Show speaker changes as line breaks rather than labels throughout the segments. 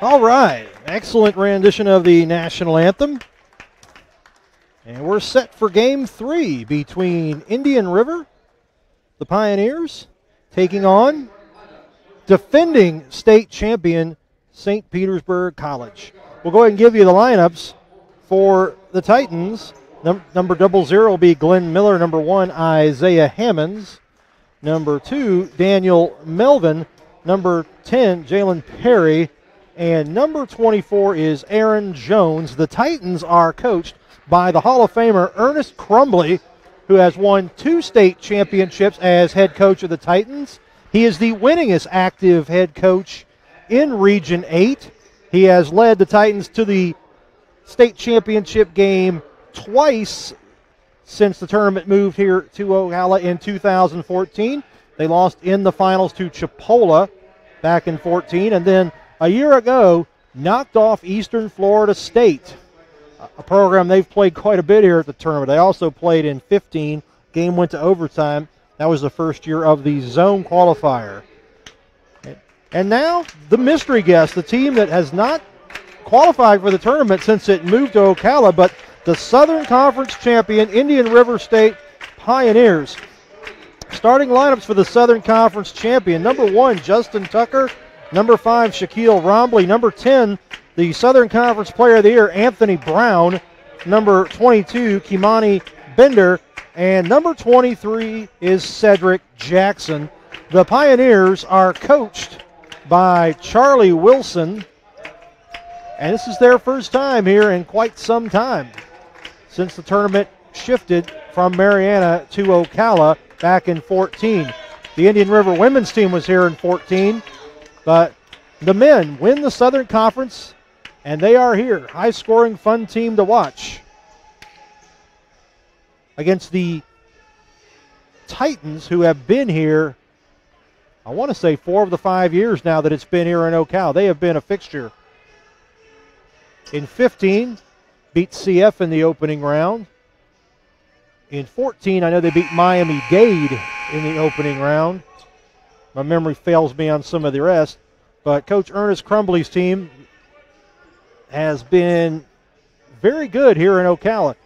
All right, excellent rendition of the national anthem. And we're set for game 3 between Indian River, the Pioneers, taking on defending state champion St. Petersburg College. We'll go ahead and give you the lineups for the Titans. Number 00 will be Glenn Miller. Number 1, Isaiah Hammonds. Number 2, Daniel Melvin. Number 10, Jalen Perry. And number 24 is Aaron Jones. The Titans are coached by the Hall of Famer Ernest Crumbly, who has won 2 state championships as head coach of the Titans. He is the winningest active head coach in Region 8. He has led the Titans to the state championship game twice since the tournament moved here to Ocala in 2014. They lost in the finals to Chipola back in 14, and then a year ago knocked off Eastern Florida State, a program they've played quite a bit here at the tournament. They also played in 15. Game went to overtime. That was the first year of the zone qualifier. And now the mystery guest, the team that has not qualified for the tournament since it moved to Ocala, but the Southern Conference champion Indian River State Pioneers. Starting lineups for the Southern Conference champion: number 1, Justin Tucker. Number 5, Shaquille Rombley. Number 10, the Southern Conference Player of the Year, Anthony Brown. Number 22, Kimani Bender. And number 23 is Cedric Jackson. The Pioneers are coached by Charlie Wilson. And this is their first time here in quite some time since the tournament shifted from Mariana to Ocala back in 14. The Indian River women's team was here in 14. But the men win the Southern Conference, and they are here. High-scoring, fun team to watch against the Titans, who have been here, I want to say 4 of the 5 years now that it's been here in Ocala. They have been a fixture. In 15, beat CF in the opening round. In 14, I know they beat Miami-Dade in the opening round. My memory fails me on some of the rest, but Coach Ernest Crumbly's team has been very good here in Ocala.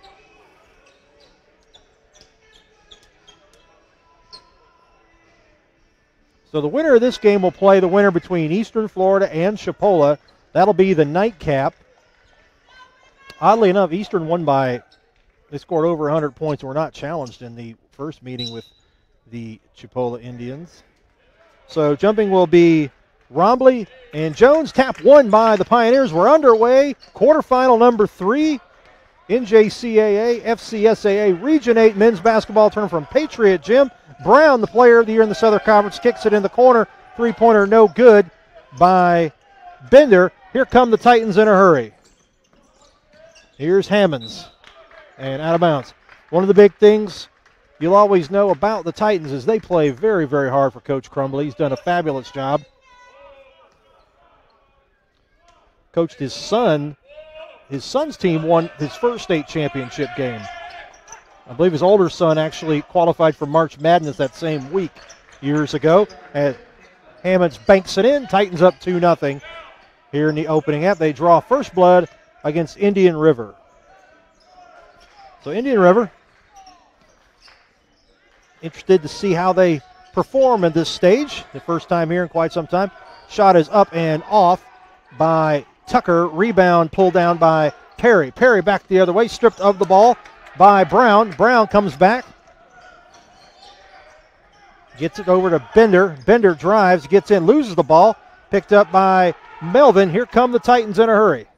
So the winner of this game will play the winner between Eastern Florida and Chipola. That'll be the nightcap. Oddly enough, Eastern won by, they scored over 100 points and were not challenged in the first meeting with the Chipola Indians. So jumping will be Rombley and Jones. Tap 1 by the Pioneers. We're underway. Quarterfinal number 3. NJCAA, FCSAA Region 8 men's basketball tournament from Patriot Gym. Brown, the player of the year in the Southern Conference, kicks it in the corner. 3-pointer no good by Bender. Here come the Titans in a hurry. Here's Hammonds. And out of bounds. One of the big things you'll always know about the Titans is they play very, very hard for Coach Crumbly. He's done a fabulous job. Coached his son. His son's team won his first state championship game. I believe his older son actually qualified for March Madness that same week years ago. As Hammonds banks it in, Titans up 2-0 here in the opening half. They draw first blood against Indian River. So Indian River, interested to see how they perform at this stage. The first time here in quite some time. Shot is up and off by Tucker. Rebound pulled down by Perry. Perry back the other way, stripped of the ball by Brown. Brown comes back. Gets it over to Bender. Bender drives, gets in, loses the ball. Picked up by Melvin. Here come the Titans in a hurry.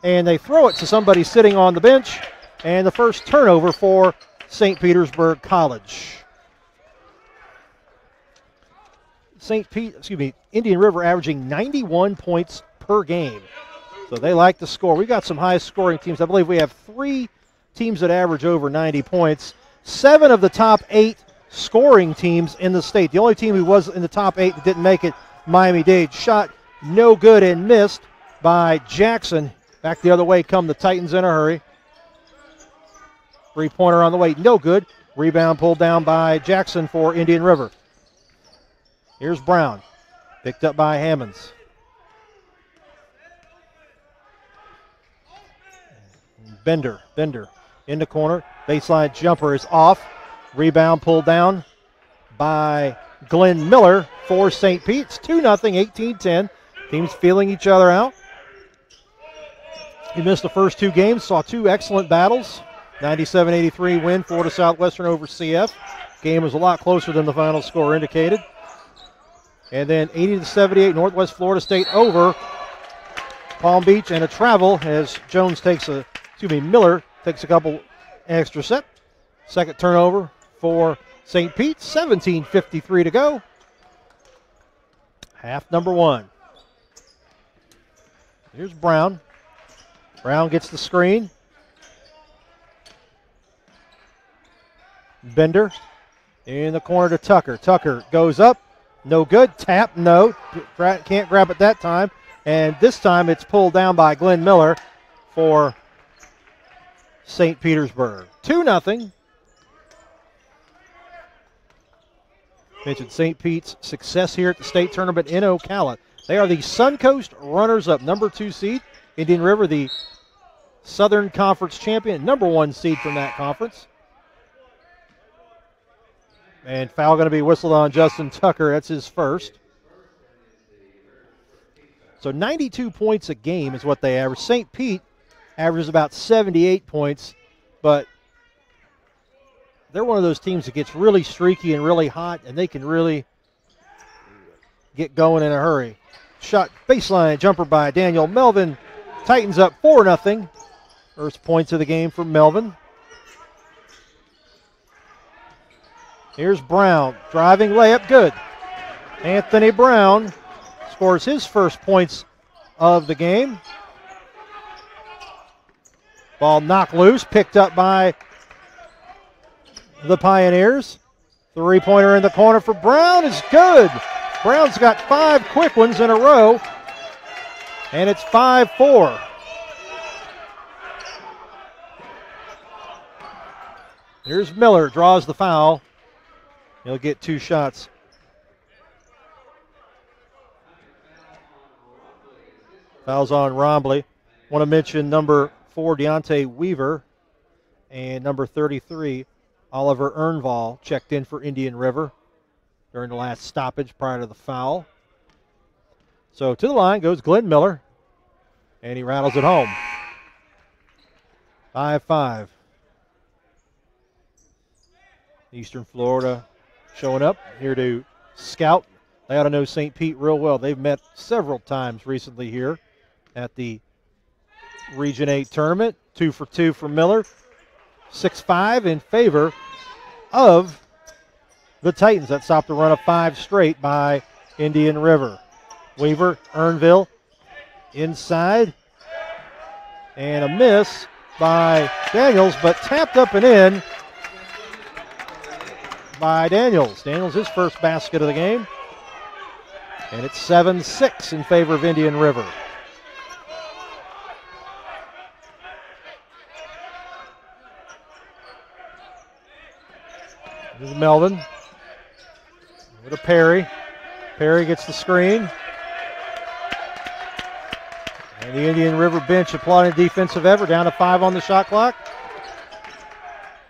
And they throw it to somebody sitting on the bench. And the first turnover for St. Petersburg College. Indian River averaging 91 points per game. So they like to score. We've got some high-scoring teams. I believe we have 3 teams that average over 90 points. 7 of the top 8 scoring teams in the state. The only team who was in the top 8 that didn't make it, Miami-Dade. Shot no good and missed by Jackson. Back the other way come the Titans in a hurry. 3-pointer on the way, no good. Rebound pulled down by Jackson for Indian River. Here's Brown, picked up by Hammonds. Bender in the corner. Baseline jumper is off. Rebound pulled down by Glenn Miller for St. Pete's. 2-0, 18-10. Teams feeling each other out. He missed the first two games, saw two excellent battles. 97-83 win, Florida Southwestern over CF. Game was a lot closer than the final score indicated. And then 80-78, Northwest Florida State over Palm Beach, and a travel as Miller takes a couple extra set. Second turnover for St. Pete, 17:53 to go. Half number one. Here's Brown. Brown gets the screen. Bender in the corner to Tucker. Tucker goes up. No good. Tap, no. Can't grab it that time. And this time it's pulled down by Glenn Miller for St. Petersburg. 2-0. Mentioned St. Pete's success here at the state tournament in Ocala. They are the Suncoast runners-up, number 2 seed. Indian River, the Southern Conference champion, number 1 seed from that conference. And foul going to be whistled on Justin Tucker. That's his first. So 92 points a game is what they average. St. Pete averages about 78 points, but they're one of those teams that gets really streaky and really hot, and they can really get going in a hurry. Shot baseline jumper by Daniel Melvin. Titans up 4-0. First points of the game for Melvin. Here's Brown, driving layup, good. Anthony Brown scores his first points of the game. Ball knocked loose, picked up by the Pioneers. Three-pointer in the corner for Brown is good. Brown's got 5 quick ones in a row, and it's 5-4. Here's Miller, draws the foul. He'll get 2 shots. Fouls on Rombley. Want to mention number 4, Deontay Weaver, and number 33, Oliver Ernval, checked in for Indian River during the last stoppage prior to the foul. So to the line goes Glenn Miller, and he rattles it home. 5-5. Eastern Florida showing up here to scout. They ought to know St. Pete real well. They've met several times recently here at the Region 8 tournament. 2 for 2 for Miller. 6-5 in favor of the Titans. That stopped the run of 5 straight by Indian River. Weaver, Earnville, inside. And a miss by Daniels, but tapped up and in by Daniels. Daniels, his first basket of the game. And it's 7-6 in favor of Indian River. This is Melvin with a Perry. Perry gets the screen. And the Indian River bench applauding defensive effort. Down to 5 on the shot clock.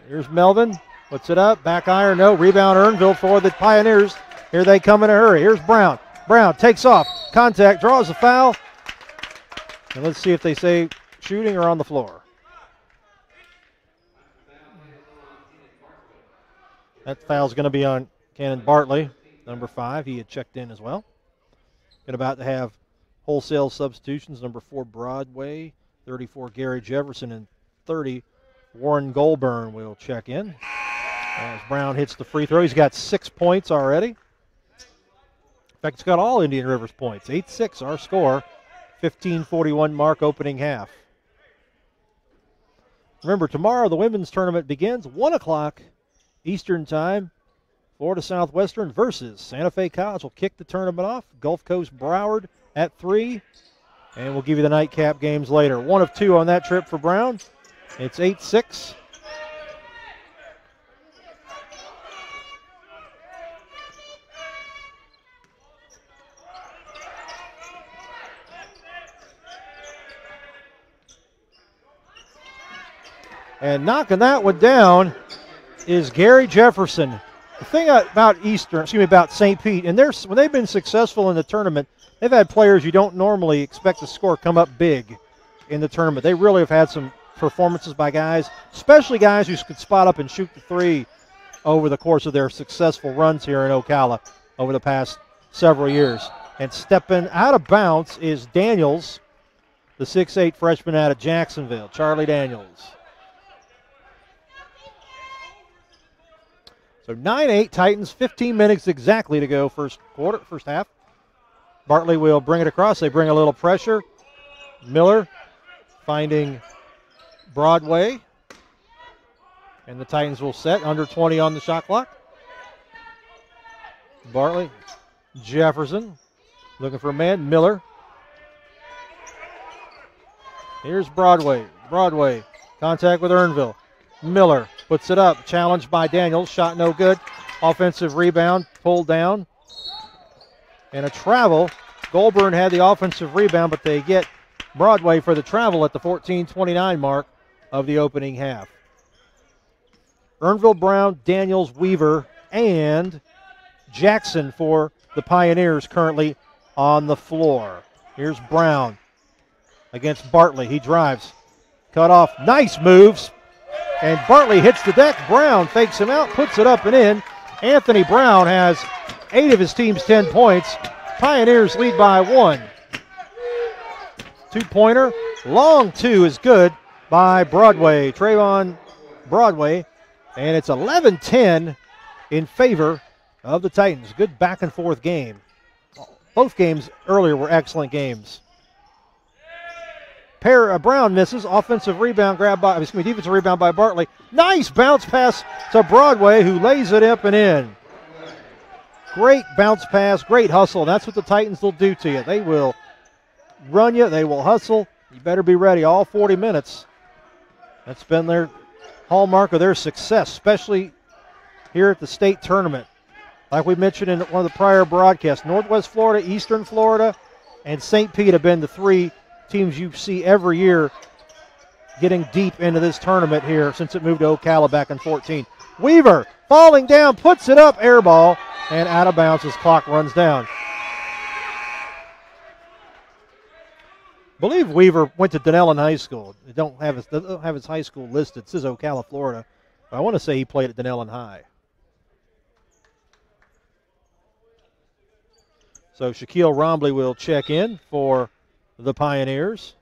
Here's Melvin. Puts it up. Back iron. No. Rebound Earnville for the Pioneers. Here they come in a hurry. Here's Brown. Brown takes off. Contact. Draws a foul. And let's see if they say shooting or on the floor. That foul's going to be on Cannon Bartley, number 5. He had checked in as well. And about to have wholesale substitutions. Number 4, Broadway. 34, Gary Jefferson. And 30, Warren Goulburn will check in. As Brown hits the free throw, he's got 6 points already. In fact, he's got all Indian River's points. 8-6 our score. 15:41 mark opening half. Remember, tomorrow the women's tournament begins 1 o'clock Eastern time. Florida Southwestern versus Santa Fe College will kick the tournament off. Gulf Coast Broward at 3. And we'll give you the nightcap games later. 1 of 2 on that trip for Brown. It's 8-6. And knocking that one down is Gary Jefferson. The thing about St. Pete, and when they've been successful in the tournament, they've had players you don't normally expect to score come up big in the tournament. They really have had some performances by guys, especially guys who could spot up and shoot the three over the course of their successful runs here in Ocala over the past several years. And stepping out of bounds is Daniels, the 6'8 freshman out of Jacksonville, Charlie Daniels. So 9-8 Titans, 15 minutes exactly to go first half. Bartley will bring it across. They bring a little pressure. Miller finding Broadway. And the Titans will set under 20 on the shot clock. Bartley, Jefferson looking for a man. Miller. Here's Broadway. Broadway, contact with Earnville. Miller puts it up, challenged by Daniels, shot no good. Offensive rebound, pulled down. And a travel. Goulburn had the offensive rebound, but they get Broadway for the travel at the 14:29 mark of the opening half. Earnville, Brown, Daniels, Weaver, and Jackson for the Pioneers currently on the floor. Here's Brown against Bartley. He drives. Cut off. Nice moves. And Bartley hits the deck. Brown fakes him out, puts it up and in. Anthony Brown has 8 of his team's 10 points. Pioneers lead by 1. Two-pointer. Long two is good by Broadway. Trayvon Broadway. And it's 11-10 in favor of the Titans. Good back-and-forth game. Both games earlier were excellent games. Brown misses. Defensive rebound by Bartley. Nice bounce pass to Broadway, who lays it up and in. Great bounce pass, great hustle. That's what the Titans will do to you. They will run you. They will hustle. You better be ready all 40 minutes. That's been their hallmark of their success, especially here at the state tournament. Like we mentioned in one of the prior broadcasts, Northwest Florida, Eastern Florida, and St. Pete have been the 3 teams you see every year getting deep into this tournament here since it moved to Ocala back in 14. Weaver falling down, puts it up, air ball, and out of bounds as clock runs down. I believe Weaver went to Denellen High School. They don't have his high school listed. It says Ocala, Florida. But I want to say he played at Denellen High. So Shaquille Rombley will check in for the Pioneers.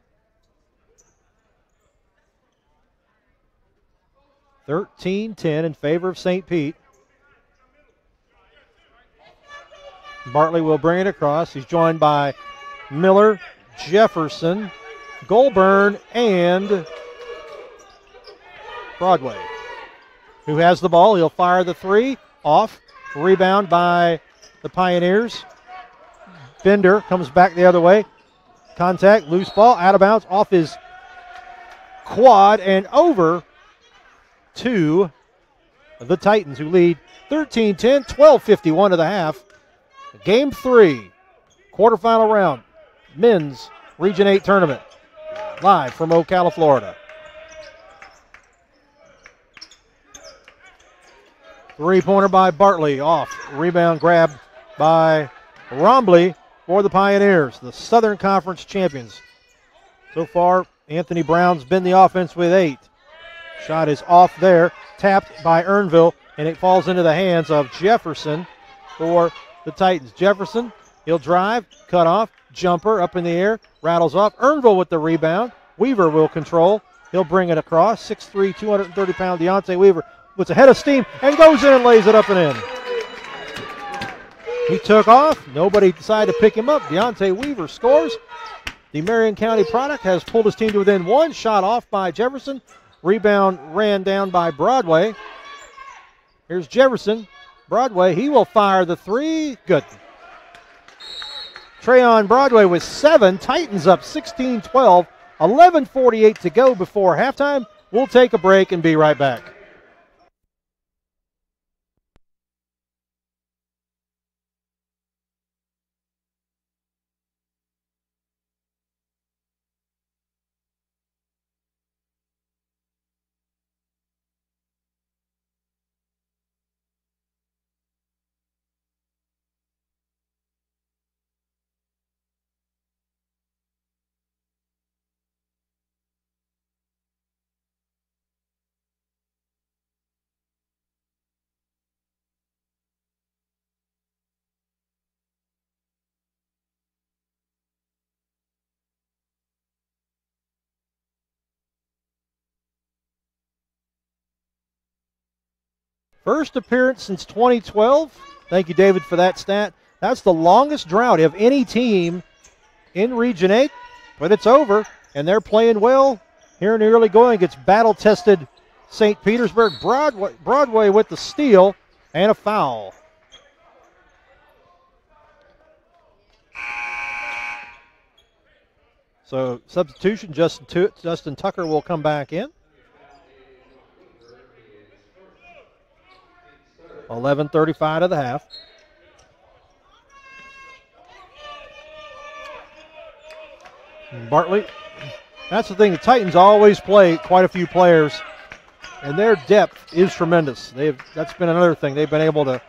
13-10 in favor of St. Pete. Bartley will bring it across. He's joined by Miller, Jefferson, Goulburn, and Broadway. Who has the ball? He'll fire the 3. Off. Rebound by the Pioneers. Bender comes back the other way. Contact, loose ball, out of bounds, off his quad and over to the Titans, who lead 13-10, 12:51 of the half. Game 3, quarterfinal round, men's Region 8 tournament, live from Ocala, Florida. Three-pointer by Bartley, off. Rebound grab by Rombley for the Pioneers, the Southern Conference champions. So far, Anthony Brown's been the offense with 8. Shot is off there, tapped by Earnville, and it falls into the hands of Jefferson for the Titans. Jefferson, he'll drive, cut off, jumper up in the air, rattles off. Earnville with the rebound. Weaver will control. He'll bring it across. 6'3", 230-pound Deontay Weaver puts a head of steam and goes in and lays it up and in. He took off. Nobody decided to pick him up. Deontay Weaver scores. The Marion County product has pulled his team to within 1. Shot off by Jefferson. Rebound ran down by Broadway. Here's Jefferson. Broadway, he will fire the 3. Good. Trayon Broadway with 7. Titans up 16-12. 11:48 to go before halftime. We'll take a break and be right back. First appearance since 2012. Thank you, David, for that stat. That's the longest drought of any team in Region 8, but it's over, and they're playing well here in the early going. It's battle-tested St. Petersburg. Broadway with the steal and a foul. So substitution, Justin Tucker will come back in. 11:35 to the half. Bartley, that's the thing. The Titans always play quite a few players, and their depth is tremendous. That's been another thing. They've been able to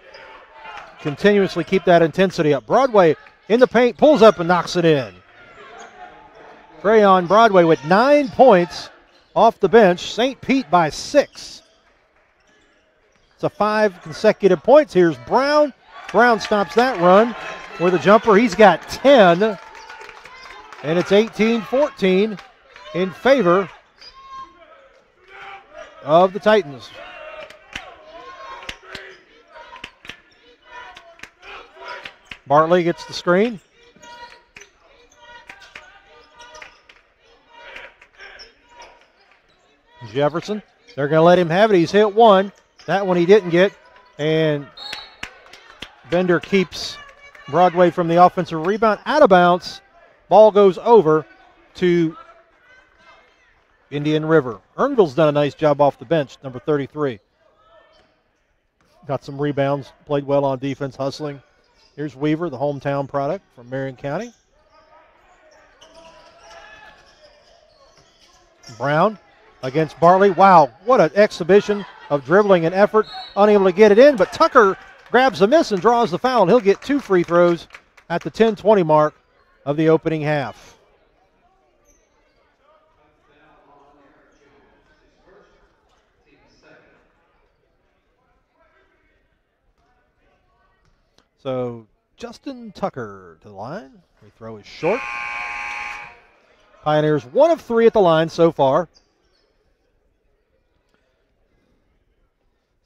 continuously keep that intensity up. Broadway in the paint, pulls up and knocks it in. Crayon Broadway with 9 points off the bench. St. Pete by 6. It's a 5 consecutive points. Here's Brown. Brown stops that run with a jumper. He's got 10. And it's 18-14 in favor of the Titans. Bartley gets the screen. Jefferson, they're going to let him have it. He's hit one. That one he didn't get. And Bender keeps Broadway from the offensive rebound. Out of bounds. Ball goes over to Indian River. Earnville's done a nice job off the bench, number 33. Got some rebounds, played well on defense, hustling. Here's Weaver, the hometown product from Marion County. Brown against Bartley. Wow, what an exhibition of dribbling and effort. Unable to get it in, but Tucker grabs the miss and draws the foul, and he'll get 2 free throws at the 10-20 mark of the opening half. So Justin Tucker to the line. Free throw is short. Pioneers 1 of 3 at the line so far.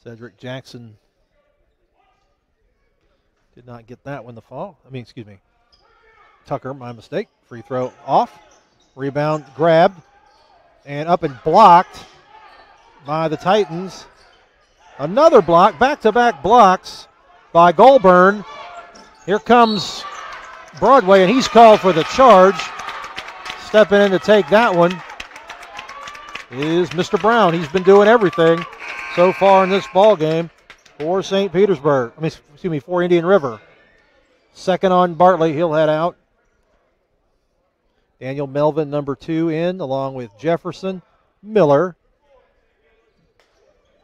Cedric Jackson did not get that one Tucker, my mistake. Free throw off. Rebound grabbed and up and blocked by the Titans. Another block, back-to-back blocks by Goulburn. Here comes Broadway, and he's called for the charge. Stepping in to take that one is Mr. Brown. He's been doing everything so far in this ball game for St. Petersburg. For Indian River. Second on Bartley. He'll head out. Daniel Melvin, number 2, in, along with Jefferson, Miller,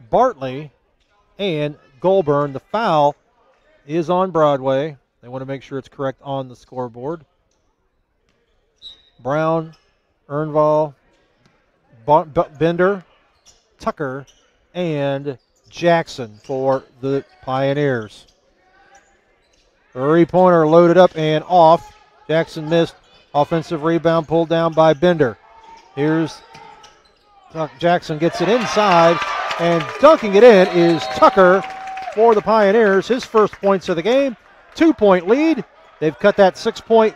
Bartley, and Goulburn. The foul is on Broadway. They want to make sure it's correct on the scoreboard. Brown, Earnvall, Bender, Tucker, and Jackson for the Pioneers. 3-pointer loaded up and off. Jackson missed. Offensive rebound pulled down by Bender. Here's Jackson, gets it inside, and dunking it in is Tucker for the Pioneers. His first points of the game. 2-point lead. They've cut that 6-point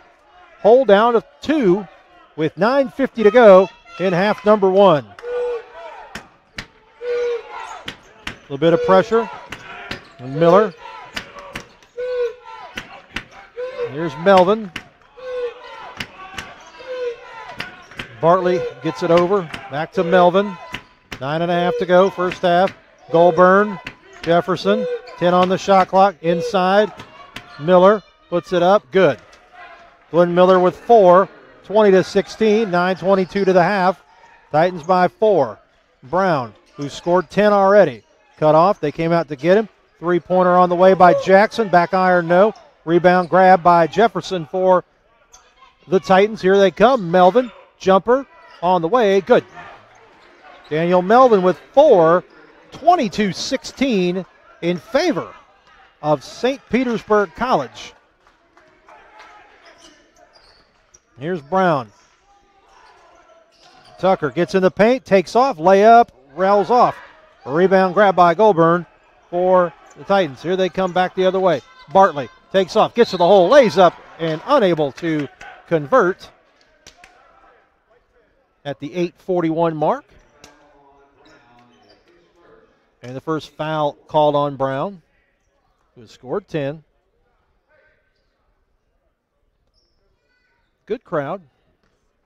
hole down to 2 with 9:50 to go in half number 1. A little bit of pressure. And Miller. Here's Melvin. Bartley gets it over. Back to Melvin. 9.5 to go, first half. Goulburn, Jefferson, 10 on the shot clock. Inside, Miller puts it up. Good. Glenn Miller with 4. 20-16, 9:22 to the half. Titans by 4. Brown, who scored 10 already. Cut off. They came out to get him. 3-pointer on the way by Jackson. Back iron, no. Rebound grab by Jefferson for the Titans. Here they come. Melvin. Jumper on the way, good. Daniel Melvin with 4, 22-16 in favor of St. Petersburg College. Here's Brown. Tucker gets in the paint, takes off, layup, rails off. A rebound grab by Goulburn for the Titans. Here they come back the other way. Bartley takes off, gets to the hole, lays up, and unable to convert at the 8:41 mark. And the first foul called on Brown, who has scored 10. Good crowd. It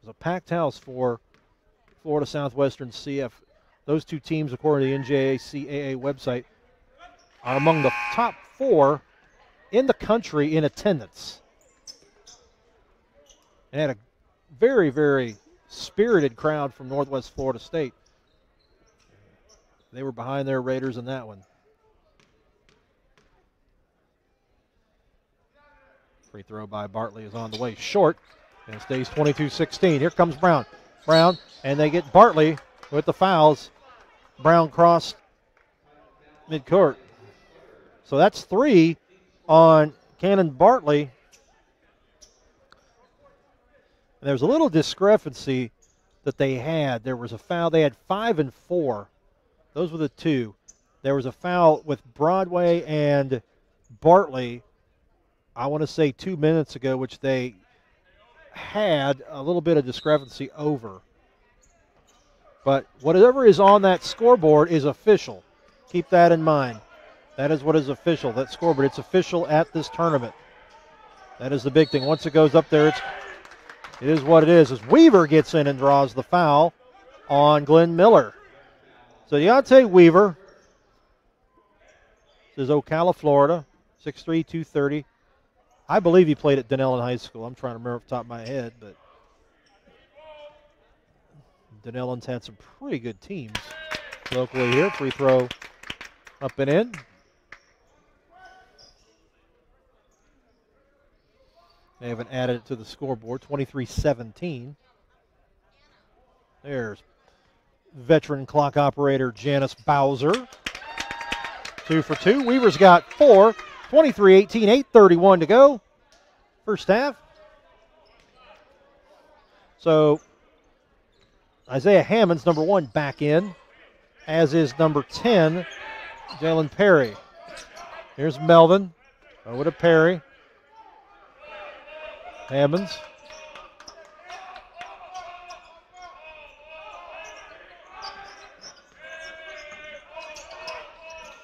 was a packed house for Florida Southwestern CF. Those two teams, according to the NJCAA website, are among the top 4 in the country in attendance. And had a very, very spirited crowd from Northwest Florida State. They were behind their Raiders in that one. Free throw by Bartley is on the way short, and it stays 22-16. Here comes Brown. Brown, and they get Bartley with the fouls. Brown crossed midcourt. So that's 3 on Cannon Bartley. And there's a little discrepancy that they had. There was a foul. They had 5 and 4. Those were the 2. There was a foul with Broadway and Bartley, I want to say 2 minutes ago, which they had a little bit of discrepancy over. But whatever is on that scoreboard is official. Keep that in mind. That is what is official, that scoreboard. It's official at this tournament. That is the big thing. Once it goes up there, it is what it is. As Weaver gets in and draws the foul on Glenn Miller. So Deontay Weaver, this is Ocala, Florida, 6'3", 230. I believe he played at Dunellen High School. I'm trying to remember off the top of my head, but Dunellen's had some pretty good teams locally here. Free throw up and in. They haven't added it to the scoreboard. 23-17. There's veteran clock operator Janice Bowser. 2 for 2. Weaver's got 4. 23-18, 8:31 to go. First half. So Isaiah Hammond's number 1 back in, as is number 10, Jalen Perry. Here's Melvin. Over to Perry. Hammonds.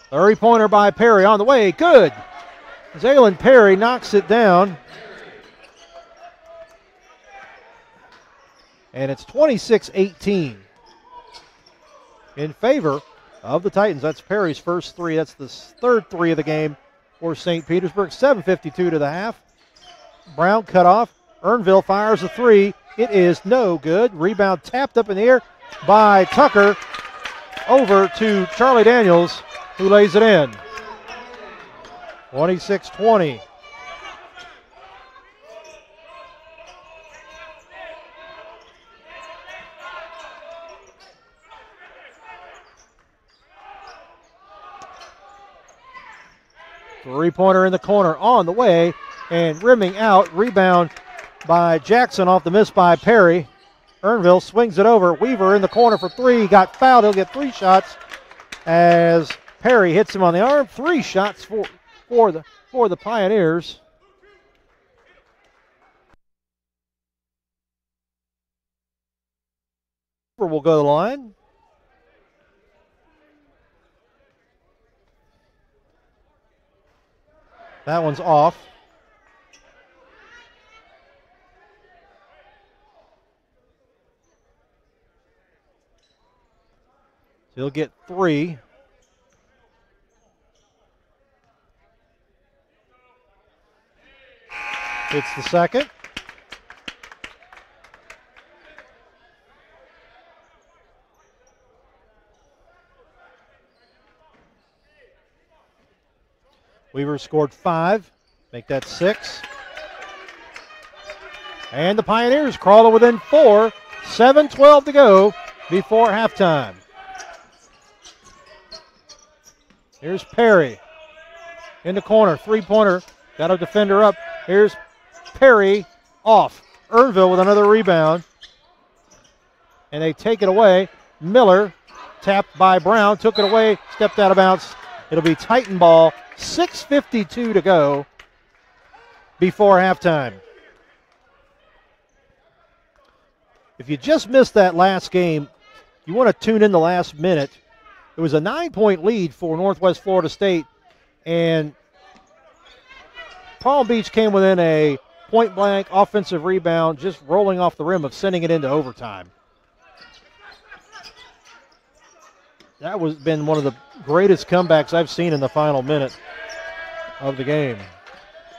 Three-pointer by Perry on the way. Good. Jalen Perry knocks it down. And it's 26-18 in favor of the Titans. That's Perry's first 3. That's the third 3 of the game for St. Petersburg. 7:52 to the half. Brown cut off. Earnville fires a 3. It is no good. Rebound tapped up in the air by Tucker over to Charlie Daniels, who lays it in. 26-20. Three-pointer in the corner on the way and rimming out. Rebound by Jackson off the miss by Perry. Earnville swings it over. Weaver in the corner for 3. Got fouled. He'll get 3 shots as Perry hits him on the arm. 3 shots for the Pioneers. Will go to the line. That one's off. So he'll get 3. It's the second. Weaver scored 5. Make that 6. And the Pioneers crawl to within 4. 7:12 to go before halftime. Here's Perry in the corner. Three-pointer. Got a defender up. Here's Perry off. Earnville with another rebound. And they take it away. Miller tapped by Brown. Took it away. Stepped out of bounds. It'll be Titan ball, 6:52 to go before halftime. If you just missed that last game, you want to tune in the last minute. It was a 9-point lead for Northwest Florida State, and Palm Beach came within a point-blank offensive rebound, just rolling off the rim of sending it into overtime. That was been one of the greatest comebacks I've seen in the final minute of the game.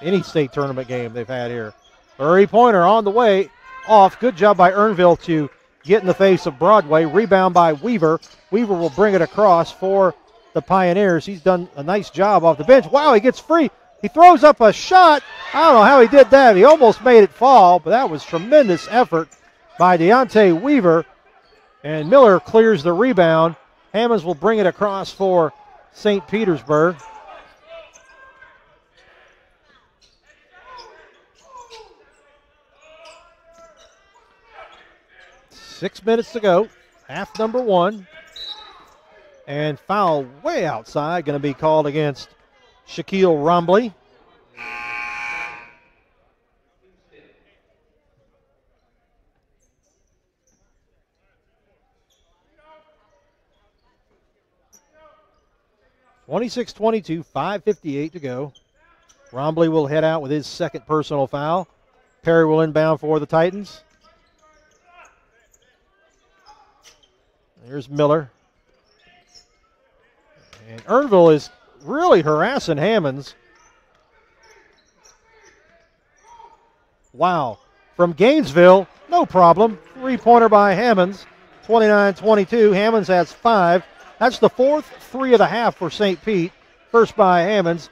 Any state tournament game they've had here. 3-pointer on the way, off. Good job by Earnville to get in the face of Broadway. Rebound by Weaver. Weaver will bring it across for the Pioneers. He's done a nice job off the bench. Wow, he gets free. He throws up a shot. I don't know how he did that. He almost made it fall, but that was tremendous effort by Deontay Weaver. And Miller clears the rebound. Hammonds will bring it across for St. Petersburg. Six minutes to go, half number one. And foul way outside, going to be called against Shaquille Rombley. (26-22), 5:58 to go. Rombley will head out with his second personal foul. Perry will inbound for the Titans. There's Miller. And Earnville is really harassing Hammonds. Wow. From Gainesville, no problem. 3-pointer by Hammonds. 29-22. Hammonds has 5. That's the fourth 3 of the half for St. Pete. First by Hammonds.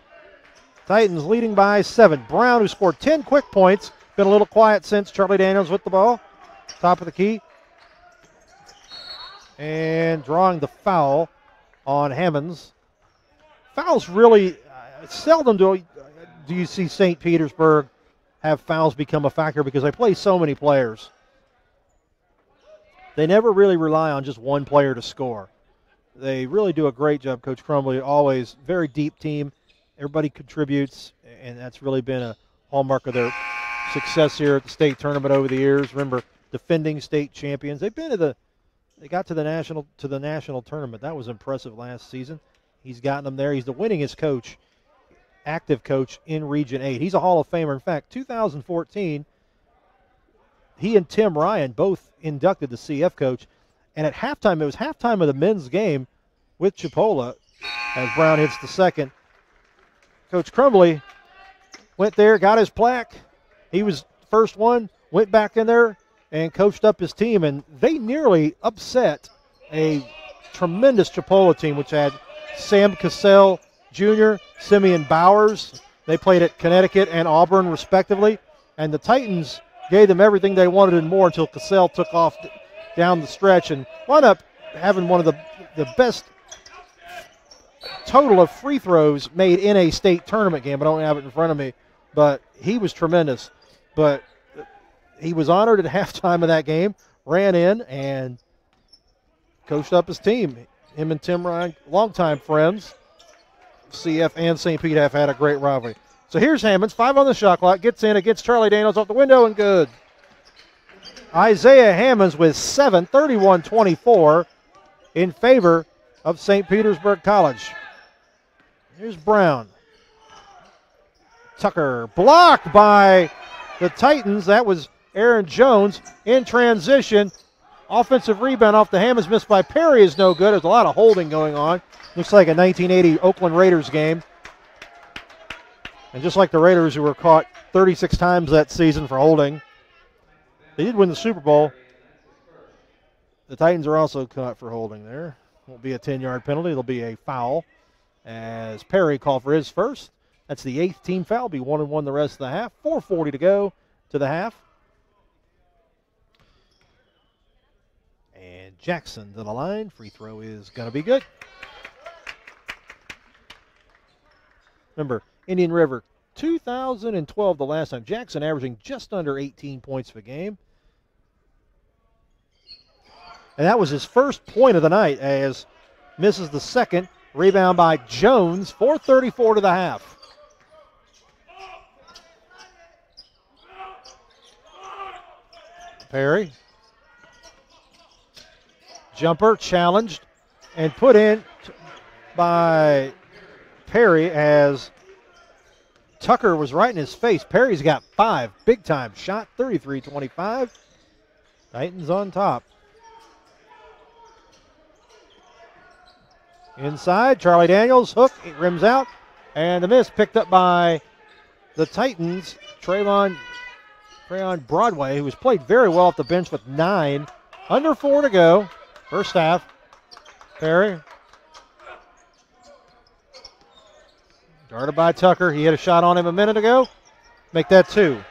Titans leading by 7. Brown, who scored 10 quick points. Been a little quiet since. Charlie Daniels with the ball. Top of the key. And drawing the foul on Hammonds. Fouls really, seldom do you see St. Petersburg have fouls become a factor because they play so many players. They never really rely on just one player to score. They really do a great job. Coach Crumbley, always very deep team. Everybody contributes, and that's really been a hallmark of their success here at the state tournament over the years. Remember, defending state champions. They got to the national tournament. That was impressive last season. He's gotten them there. He's the winningest coach, active coach in Region 8. He's a Hall of Famer. In fact, 2014, he and Tim Ryan both inducted the CF coach. And at halftime, it was halftime of the men's game with Chipola as Brown hits the second. Coach Crumbley went there, got his plaque. He was the first one, went back in there and coached up his team, and they nearly upset a tremendous Chipola team, which had Sam Cassell Jr., Simeon Bowers. They played at Connecticut and Auburn, respectively, and the Titans gave them everything they wanted and more until Cassell took off down the stretch and wound up having one of the best total of free throws made in a state tournament game. I don't have it in front of me, but he was tremendous. But he was honored at halftime of that game, ran in and coached up his team. Him and Tim Ryan, longtime friends. CF and St. Pete have had a great rivalry. So here's Hammonds, 5 on the shot clock, gets in against Charlie Daniels off the window and good. Isaiah Hammonds with 7, 31-24 in favor of St. Petersburg College. Here's Brown. Tucker blocked by the Titans. That was Aaron Jones in transition. Offensive rebound off the Hammonds, missed by Perry, is no good. There's a lot of holding going on. Looks like a 1980 Oakland Raiders game. And just like the Raiders, who were caught 36 times that season for holding, they did win the Super Bowl. The Titans are also caught for holding there. Won't be a 10-yard penalty. It'll be a foul as Perry called for his first. That's the 8th team foul. Be 1-1 the rest of the half. 4:40 to go to the half. And Jackson to the line. Free throw is going to be good. Remember, Indian River, 2012 the last time. Jackson averaging just under 18 points per game. And that was his first point of the night as misses the second. Rebound by Jones. 4:34 to the half. Perry. Jumper challenged and put in by Perry as Tucker was right in his face. Perry's got 5. Big time shot. 33-25. Titans on top. Inside, Charlie Daniels, hook, it rims out, and the miss picked up by the Titans. Trayvon Broadway, who has played very well off the bench with 9. Under 4 to go, first half. Perry. Guarded by Tucker. He had a shot on him a minute ago. Make that 2.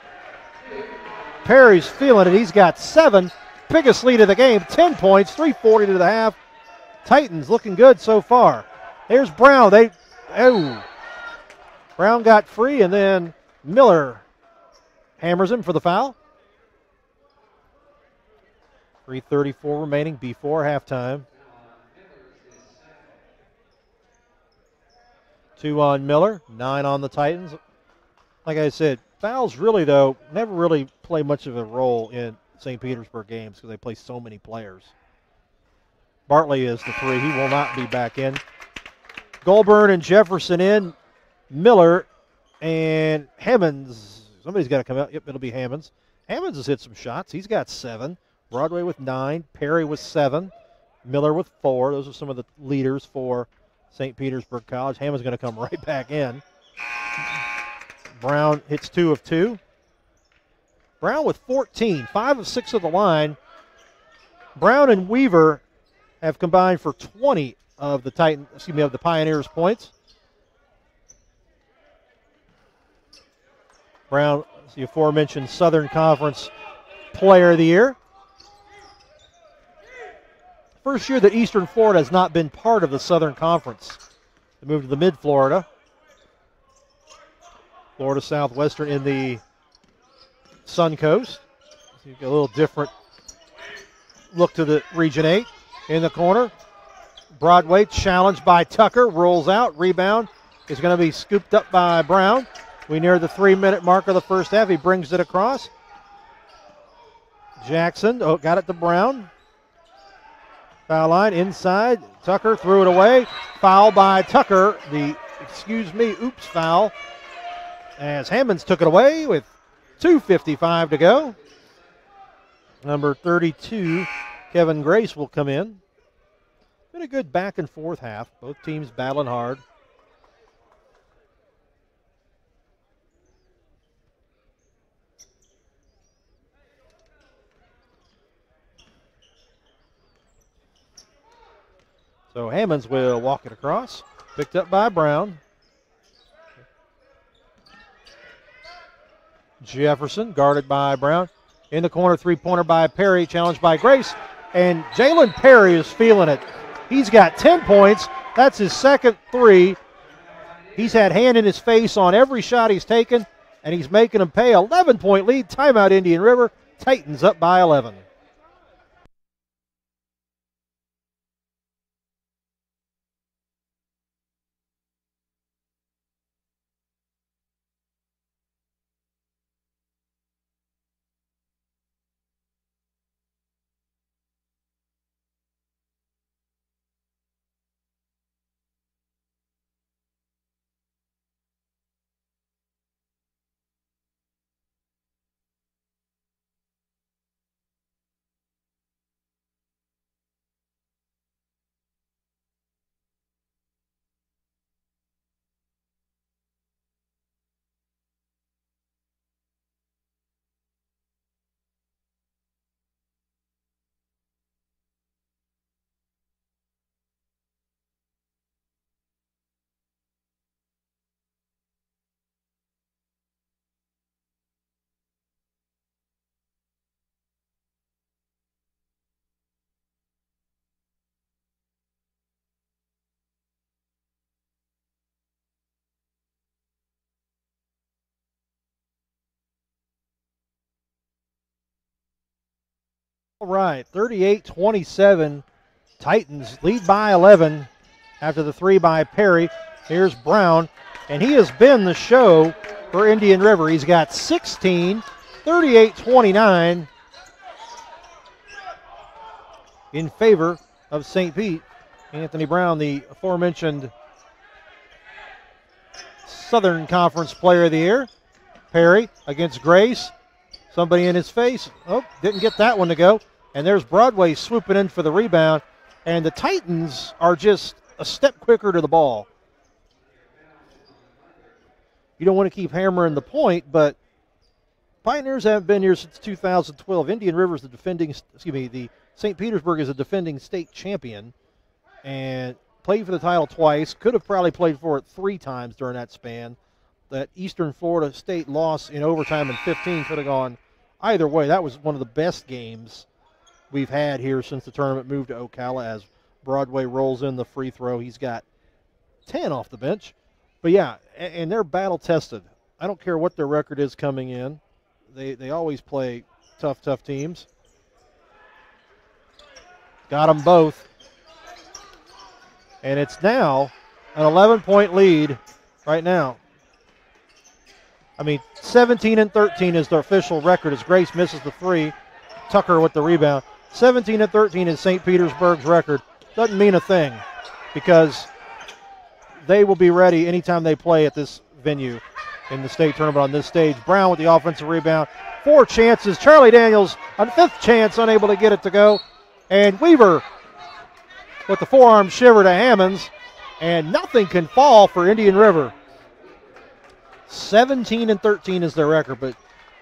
Perry's feeling it. He's got 7. Biggest lead of the game, 10 points, 3:40 to the half. Titans looking good so far. There's Brown. Brown got free, and then Miller hammers him for the foul. 3:34 remaining before halftime. 2 on Miller, 9 on the Titans. Like I said, fouls really, though, never really play much of a role in St. Petersburg games because they play so many players. Bartley is the 3. He will not be back in. Goulburn and Jefferson in. Miller and Hammonds. Somebody's got to come out. Yep, it'll be Hammonds. Hammonds has hit some shots. He's got 7. Broadway with 9. Perry with 7. Miller with 4. Those are some of the leaders for St. Petersburg College. Hammond's going to come right back in. Brown hits 2 of 2. Brown with 14. 5 of 6 of the line. Brown and Weaver have combined for 20 of the of the Pioneers' points. Brown, the aforementioned Southern Conference Player of the Year. First year that Eastern Florida has not been part of the Southern Conference. They moved to the Mid-Florida. Florida Southwestern in the Suncoast. So you get a little different look to the Region 8. In the corner, Broadway challenged by Tucker, rolls out, rebound is going to be scooped up by Brown. We near the 3-minute mark of the first half. He brings it across. Jackson, got it to Brown. Foul line inside. Tucker threw it away. Foul by Tucker. Foul. As Hammonds took it away with 2:55 to go. Number 32, Kevin Grace will come in. Been a good back and forth half. Both teams battling hard. So Hammonds will walk it across. Picked up by Brown. Jefferson guarded by Brown. In the corner, 3-pointer by Perry, challenged by Grace. And Jalen Perry is feeling it. He's got 10 points. That's his second 3. He's had hand in his face on every shot he's taken, and he's making them pay. 11-point lead. Timeout, Indian River. Titans up by 11. All right, 38-27. Titans lead by 11. after the three by Perry. Here's Brown, and he has been the show for Indian River. He's got 16, 38-29 in favor of St. Pete. Anthony Brown, the aforementioned Southern Conference Player of the Year. Perry against Grace. Somebody in his face. Oh, didn't get that one to go. And there's Broadway swooping in for the rebound. And the Titans are just a step quicker to the ball. You don't want to keep hammering the point, but Pioneers haven't been here since 2012. Indian River is the St. Petersburg is a defending state champion and played for the title twice. Could have probably played for it 3 times during that span. That Eastern Florida State loss in overtime in 15 could have gone either way. That was one of the best games we've had here since the tournament moved to Ocala as Broadway rolls in the free throw. He's got 10 off the bench. But, yeah, and they're battle-tested. I don't care what their record is coming in. They always play tough teams. Got them both. And it's now an 11-point lead right now. 17-13 is the official record as Grace misses the 3. Tucker with the rebound. 17-13 is St. Petersburg's record. Doesn't mean a thing because they will be ready anytime they play at this venue in the state tournament on this stage. Brown with the offensive rebound. 4 chances. Charlie Daniels on the 5th chance, unable to get it to go. And Weaver with the forearm shiver to Hammonds. And nothing can fall for Indian River. 17-13 is their record, but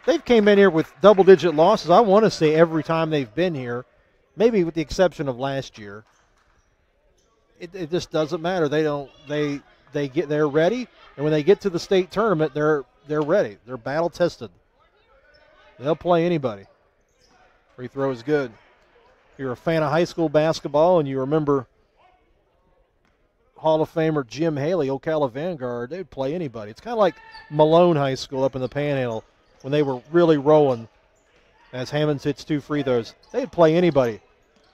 they've came in here with double-digit losses, I want to say, every time they've been here, maybe with the exception of last year. It just doesn't matter. They're ready, and when they get to the state tournament, they're ready. They're battle-tested. They'll play anybody. Free throw is good. If you're a fan of high school basketball and you remember Hall of Famer Jim Haley, Ocala Vanguard, they'd play anybody. It's kind of like Malone High School up in the Panhandle when they were really rolling as Hammonds hits 2 free throws. They'd play anybody.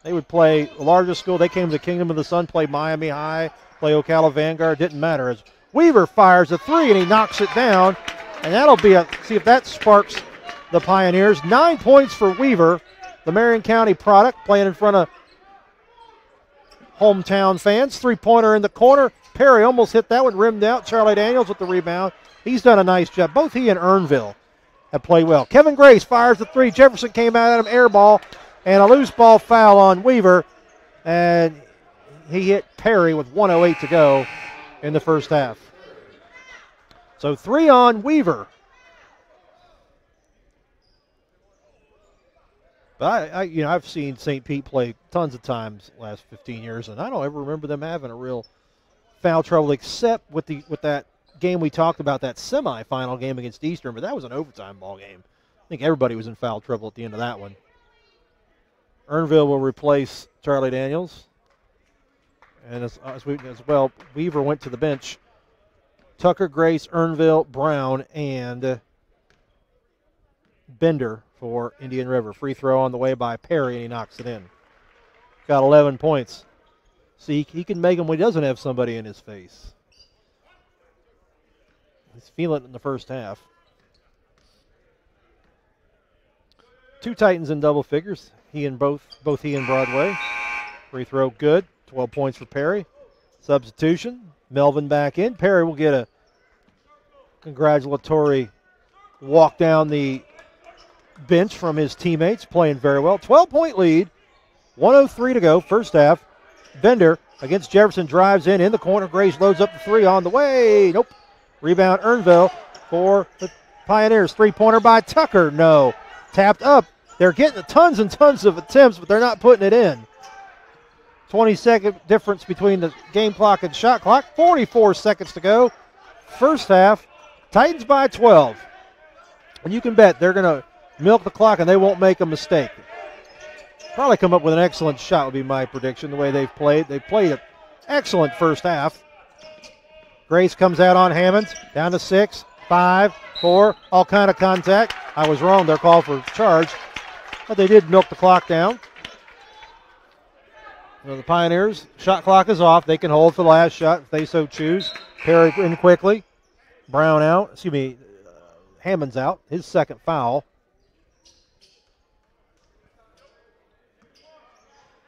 They would play the largest school. They came to the Kingdom of the Sun, play Miami High, play Ocala Vanguard. Didn't matter. As Weaver fires a 3 and he knocks it down. And that'll be see if that sparks the Pioneers. 9 points for Weaver, the Marion County product, playing in front of hometown fans. 3-pointer in the corner. Perry almost hit that one, rimmed out. Charlie Daniels with the rebound. He's done a nice job. Both he and Earnville have played well. Kevin Grace fires the 3. Jefferson came out at him, air ball, and a loose ball foul on Weaver. And he hit Perry with 1:08 to go in the first half. So 3 on Weaver. But I've seen St. Pete play tons of times the last 15 years, and I don't ever remember them having a real foul trouble, except with that game we talked about, that semifinal game against Eastern. But that was an overtime ball game. I think everybody was in foul trouble at the end of that one. Earnville will replace Charlie Daniels, and as well, Weaver went to the bench. Tucker, Grace, Earnville, Brown, and Bender for Indian River. Free throw on the way by Perry, and he knocks it in. Got 11 points. See, he can make them when he doesn't have somebody in his face. He's feeling it in the first half. 2 Titans in double figures. Both he and Broadway. Free throw good. 12 points for Perry. Substitution. Melvin back in. Perry will get a congratulatory walk down the bench from his teammates, playing very well. 12-point lead, 1:03 to go, first half. Bender against Jefferson, drives in the corner. Grace loads up the 3 on the way. Nope. Rebound Earnville for the Pioneers. 3-pointer by Tucker. No. Tapped up. They're getting tons and tons of attempts, but they're not putting it in. 20-second difference between the game clock and shot clock. 44 seconds to go. First half, Titans by 12. And you can bet they're going to milk the clock and they won't make a mistake. Probably come up with an excellent shot would be my prediction, the way they've played. They've played an excellent first half. Grace comes out on Hammonds, down to 6, 5, 4, all kind of contact. I was wrong, their call for charge, but they did milk the clock down. So the Pioneers, shot clock is off. They can hold for the last shot if they so choose. Perry in quickly. Brown out. Hammond's out. His second foul.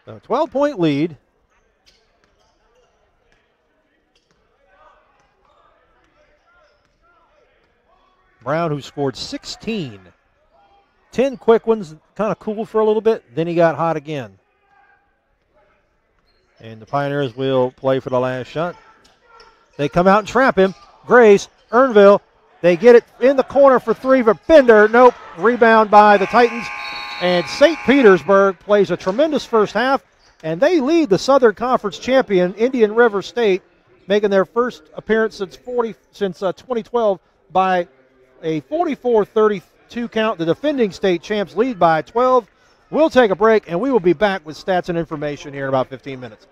So 12-point lead. Brown, who scored 16. 10 quick ones, kind of cool for a little bit. Then he got hot again. And the Pioneers will play for the last shot. They come out and trap him. Grace, Earnville, they get it in the corner for three for Bender. Nope. Rebound by the Titans. And St. Petersburg plays a tremendous first half, and they lead the Southern Conference champion, Indian River State, making their first appearance since 2012 by a 44-32 count. The defending state champs lead by 12. We'll take a break, and we will be back with stats and information here in about 15 minutes.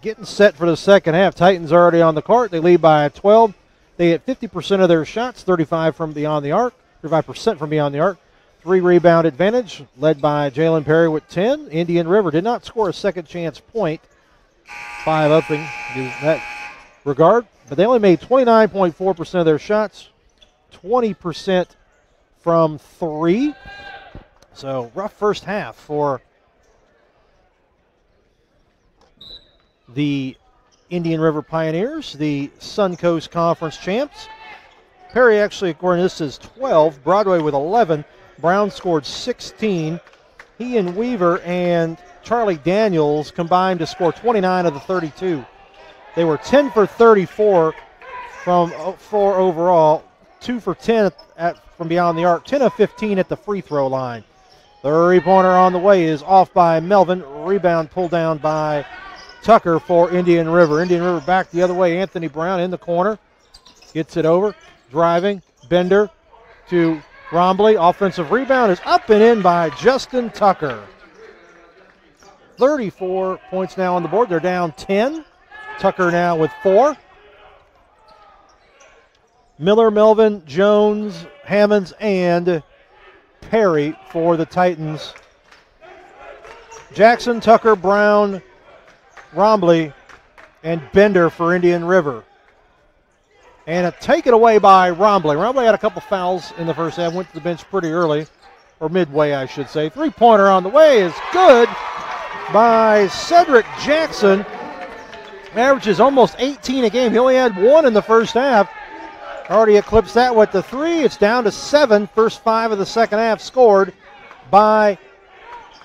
Getting set for the second half. Titans already on the court. They lead by 12. They hit 50% of their shots, 35% from beyond the arc. 3-rebound advantage, led by Jalen Perry with 10. Indian River did not score a second chance point. 5-0 in that regard. But they only made 29.4% of their shots, 20% from 3. So rough first half for the Indian River Pioneers, the Suncoast Conference champs. Perry actually, according to this, is 12. Broadway with 11. Brown scored 16. He and Weaver and Charlie Daniels combined to score 29 of the 32. They were 10 for 34 from 4 overall, 2 for 10 from beyond the arc, 10 of 15 at the free throw line. The 3-pointer on the way is off by Melvin. Rebound pulled down by Tucker for Indian River. Indian River back the other way. Anthony Brown in the corner. Gets it over. Driving. Bender to Rombley. Offensive rebound is up and in by Justin Tucker. 34 points now on the board. They're down 10. Tucker now with 4. Miller, Melvin, Jones, Hammonds, and Perry for the Titans. Jackson, Tucker, Brown, Rombley, and Bender for Indian River. And a take it away by Rombley. Rombley had a couple fouls in the first half, went to the bench pretty early, or midway, I should say. 3-pointer on the way is good by Cedric Jackson. Averages almost 18 a game. He only had 1 in the first half. Already eclipsed that with the 3. It's down to 7. First 5 of the second half scored by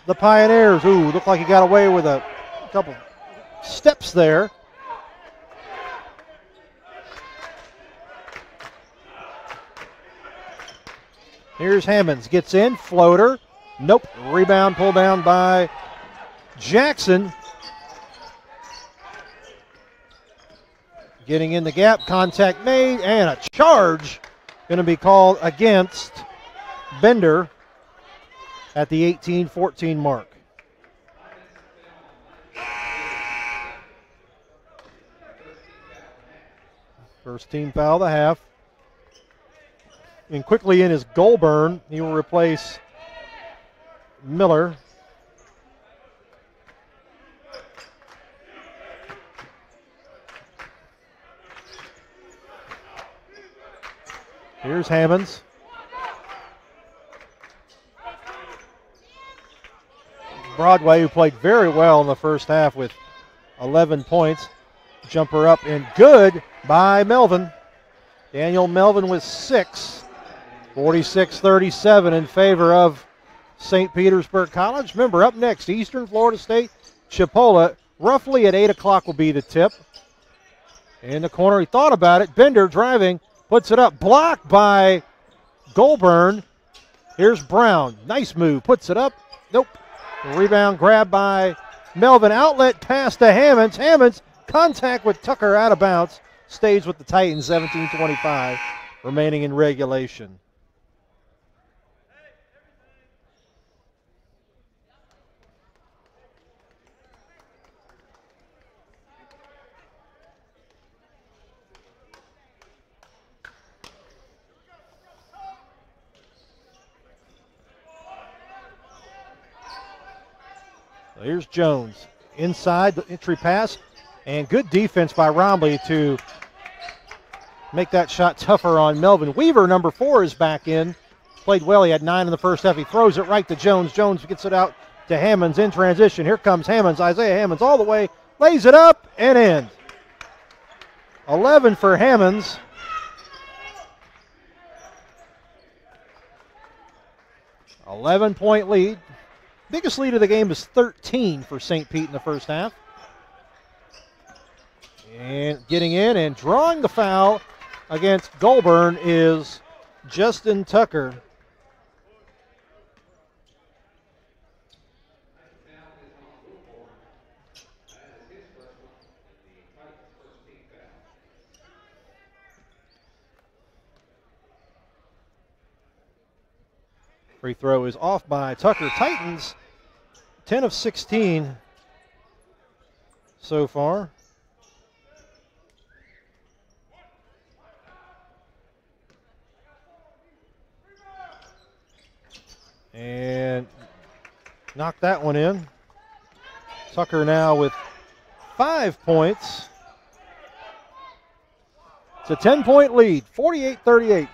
the Pioneers. Ooh, looked like he got away with a couple steps there. Here's Hammonds, gets in, floater. Nope, rebound pulled down by Jackson. Getting in the gap, contact made, and a charge going to be called against Bender at the 18-14 mark. First team foul of the half. And quickly in is Goulburn. He will replace Miller. Here's Hammonds. Broadway, who played very well in the first half with 11 points. Jumper up and good by Melvin. Daniel Melvin with 6. 46-37 in favor of St. Petersburg College. Remember, up next, Eastern Florida State, Chipola. Roughly at 8 o'clock will be the tip. In the corner, he thought about it. Bender driving, puts it up. Blocked by Goulburn. Here's Brown. Nice move. Puts it up. Nope. Rebound grab by Melvin. Outlet pass to Hammonds. Hammonds, contact with Tucker out of bounds. Stays with the Titans, 17-25, remaining in regulation. So here's Jones. Inside the entry pass, and good defense by Rombley to make that shot tougher on Melvin. Weaver, number 4, is back in. Played well. He had 9 in the first half. He throws it right to Jones. Jones gets it out to Hammonds in transition. Here comes Hammonds. Isaiah Hammonds all the way. Lays it up and in. 11 for Hammonds. $11-point lead. Biggest lead of the game is 13 for St. Pete in the first half. And getting in and drawing the foul against Goulburn is Justin Tucker. Free throw is off by Tucker. Titans, 10 of 16. so far. And knocked that one in. Tucker now with 5 points. It's a 10-point lead, 48-38.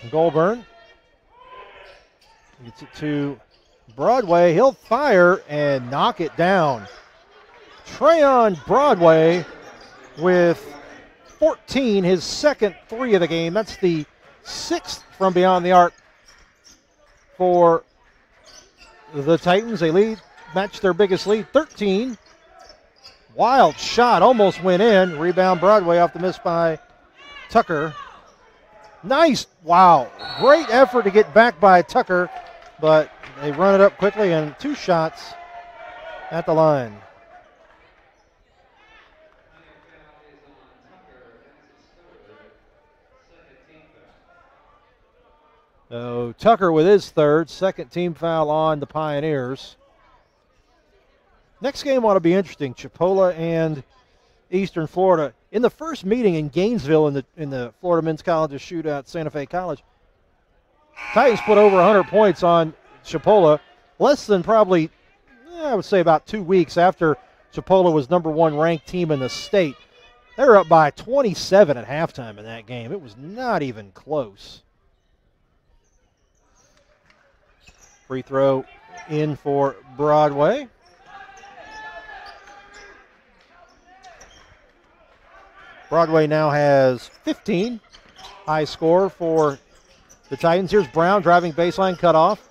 Goulburn gets it to Broadway. He'll fire and knock it down. Trayon Broadway with 14, his second 3 of the game. That's the 6th from beyond the arc for the Titans. They match their biggest lead, 13. Wild shot, almost went in. Rebound Broadway off the miss by Tucker. Nice, wow, great effort to get back by Tucker, but they run it up quickly and 2 shots at the line. So Tucker with his 3rd, second team foul on the Pioneers. Next game ought to be interesting, Chipola and Eastern Florida. In the first meeting in Gainesville in the Florida Men's Colleges shootout, Santa Fe College, Titans put over 100 points on Chipola, less than probably, I would say about 2 weeks after Chipola was #1 ranked team in the state. They were up by 27 at halftime in that game. It was not even close. Free throw in for Broadway. Broadway now has 15. High score for the Titans. Here's Brown driving baseline cutoff.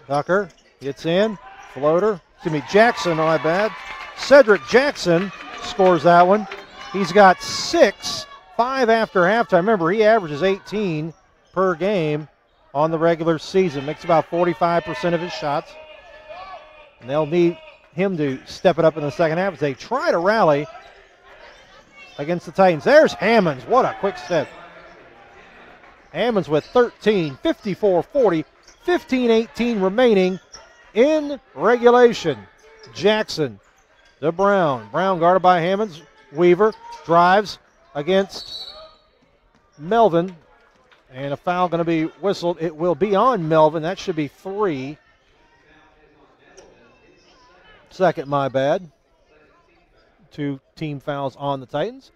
Tucker gets in. Floater. Excuse me, Jackson, my bad. Cedric Jackson scores that one. He's got 6, 5 after halftime. Remember, he averages 18 per game on the regular season. Makes about 45% of his shots. And they'll need him to step it up in the second half as they try to rally against the Titans. There's Hammonds. What a quick step. Hammonds with 13, 54-40, 15-18 remaining in regulation. Jackson to Brown. Brown guarded by Hammonds. Weaver drives against Melvin. And a foul going to be whistled. It will be on Melvin. That should be 3. Second, my bad. 2 team fouls on the Titans.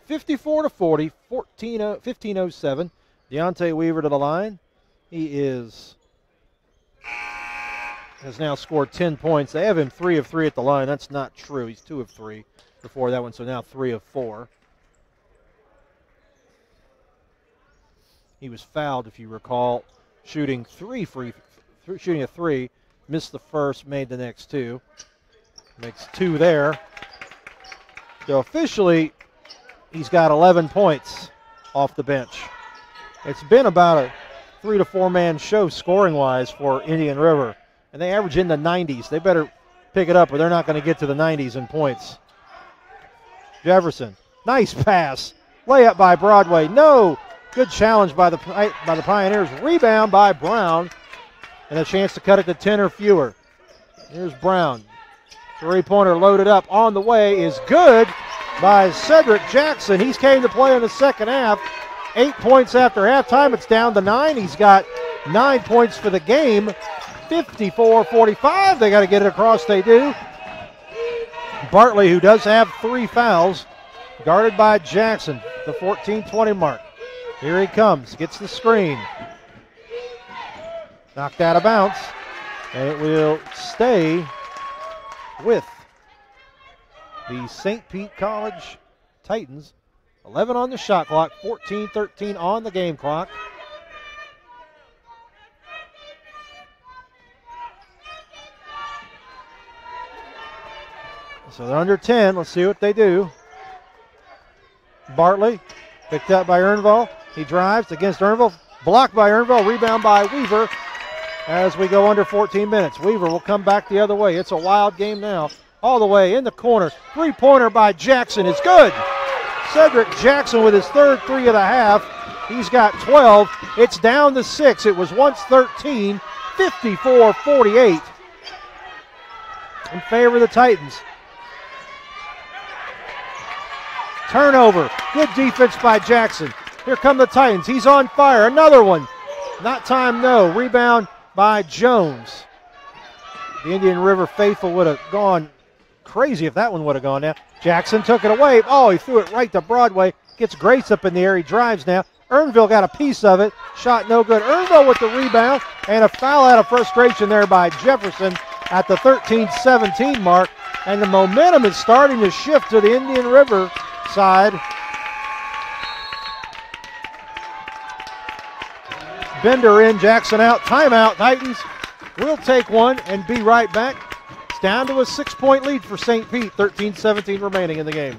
54-40, 15:07. Deontay Weaver to the line. He has now scored 10 points. They have him 3 of 3 at the line. That's not true. He's 2 of 3 before that one, so now 3 of 4. He was fouled, if you recall, shooting a 3, missed the first, made the next 2. Makes 2 there. So officially, he's got 11 points off the bench. It's been about a 3 to 4 man show scoring-wise for Indian River, and they average in the 90s. They better pick it up or they're not going to get to the 90s in points. Jefferson, nice pass. Layup by Broadway. No. Good challenge by the Pioneers. Rebound by Brown, and a chance to cut it to 10 or fewer. Here's Brown. 3-pointer loaded up on the way is good by Cedric Jackson. He's came to play in the second half. 8 points after halftime. It's down to 9. He's got 9 points for the game. 54-45. They got to get it across. They do. Bartley, who does have 3 fouls, guarded by Jackson, the 14-20 mark. Here he comes, gets the screen. Knocked out of bounds, and it will stay with the St. Pete College Titans. 11 on the shot clock, 14-13 on the game clock. So they're under 10. Let's see what they do. Bartley picked up by Earnvall. He drives against Earnvall. Blocked by Earnvall. Rebound by Weaver as we go under 14 minutes. Weaver will come back the other way. It's a wild game now. All the way in the corner. 3-pointer by Jackson is good. Cedric Jackson with his 3rd 3 of the half. He's got 12. It's down to 6. It was once 13. 54-48 in favor of the Titans. Turnover. Good defense by Jackson. Here come the Titans. He's on fire. Another one. Not timed, no. Rebound by Jones. The Indian River faithful would have gone crazy if that one would have gone down. Jackson took it away. Oh, he threw it right to Broadway. Gets Grace up in the air. He drives now. Earnville got a piece of it. Shot no good. Earnville with the rebound. And a foul out of frustration there by Jefferson at the 13-17 mark. And the momentum is starting to shift to the Indian River side. Bender in, Jackson out. Timeout, Titans. We'll take one and be right back. It's down to a 6-point lead for St. Pete. 13-17 remaining in the game.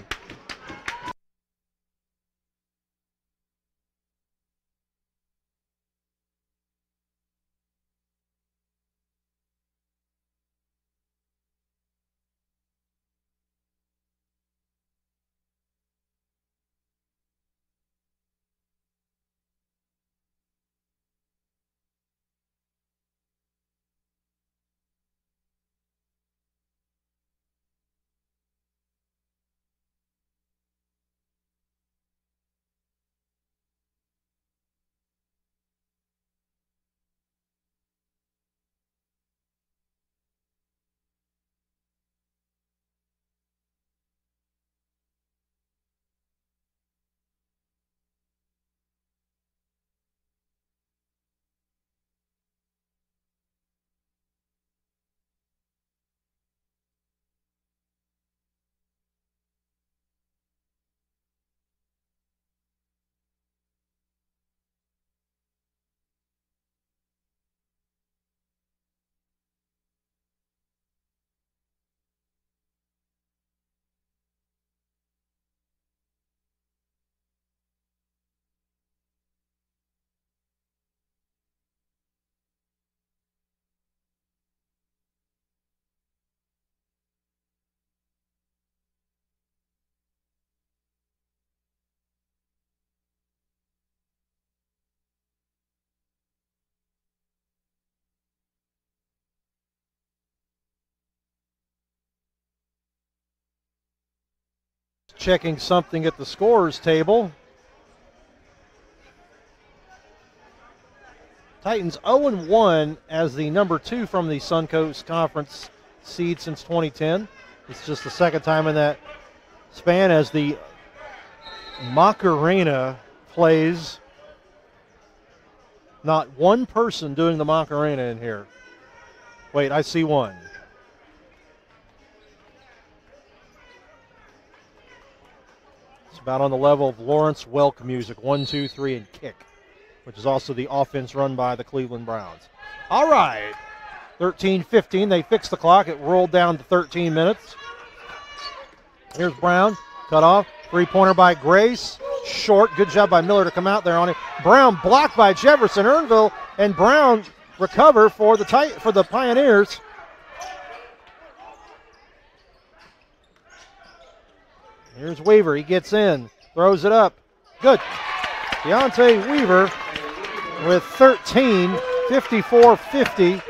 Checking something at the scorers table. Titans 0-1 as the number 2 from the Suncoast Conference seed since 2010. It's just the second time in that span as the Macarena plays. Not one person doing the Macarena in here. Wait, I see one. About on the level of Lawrence Welk music, 1, 2, 3, and kick, which is also the offense run by the Cleveland Browns. All right, 13-15. They fixed the clock. It rolled down to 13 minutes. Here's Brown, cut off. Three-pointer by Grace. Short. Good job by Miller to come out there on it. Brown blocked by Jefferson. Earnville and Brown recover for the Pioneers. Here's Weaver. He gets in, throws it up. Good. Deontay Weaver with 13, 54-50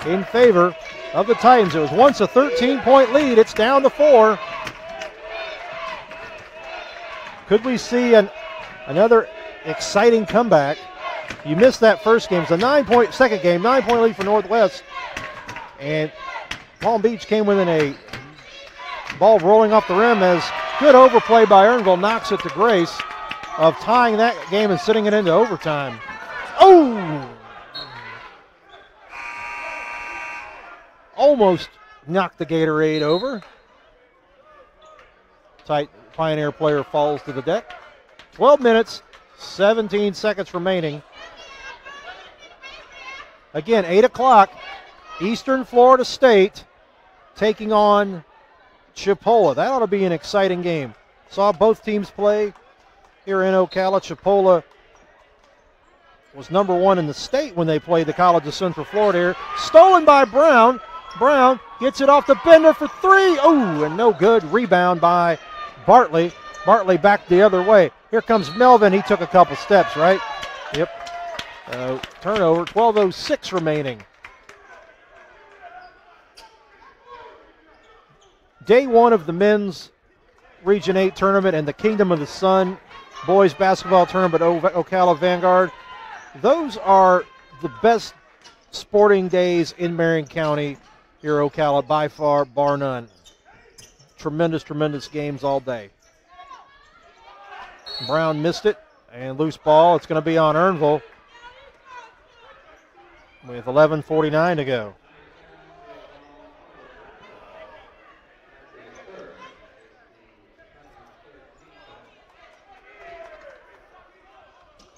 in favor of the Titans. It was once a 13-point lead. It's down to 4. Could we see another exciting comeback? You missed that first game. It's a second game, 9-point lead for Northwest. And Palm Beach came within a ball rolling off the rim as good overplay by Earnville knocks it to Grace of tying that game and sending it into overtime. Oh! Almost knocked the Gatorade over. Tight Pioneer player falls to the deck. 12 minutes, 17 seconds remaining. Again, 8 o'clock, Eastern Florida State taking on Chipola. That ought to be an exciting game. Saw both teams play here in Ocala. Chipola was number 1 in the state when they played the College of Central Florida here. Stolen by Brown. Brown gets it off the Bender for 3. Oh, and no good. Rebound by Bartley. Bartley back the other way. Here comes Melvin. He took a couple steps, right? Yep. Turnover, 12:06 remaining. Day one of the men's Region 8 tournament and the Kingdom of the Sun boys basketball tournament at Ocala Vanguard. Those are the best sporting days in Marion County here at Ocala by far, bar none. Tremendous, tremendous games all day. Brown missed it, and loose ball. It's going to be on Earnville with 11:49 to go.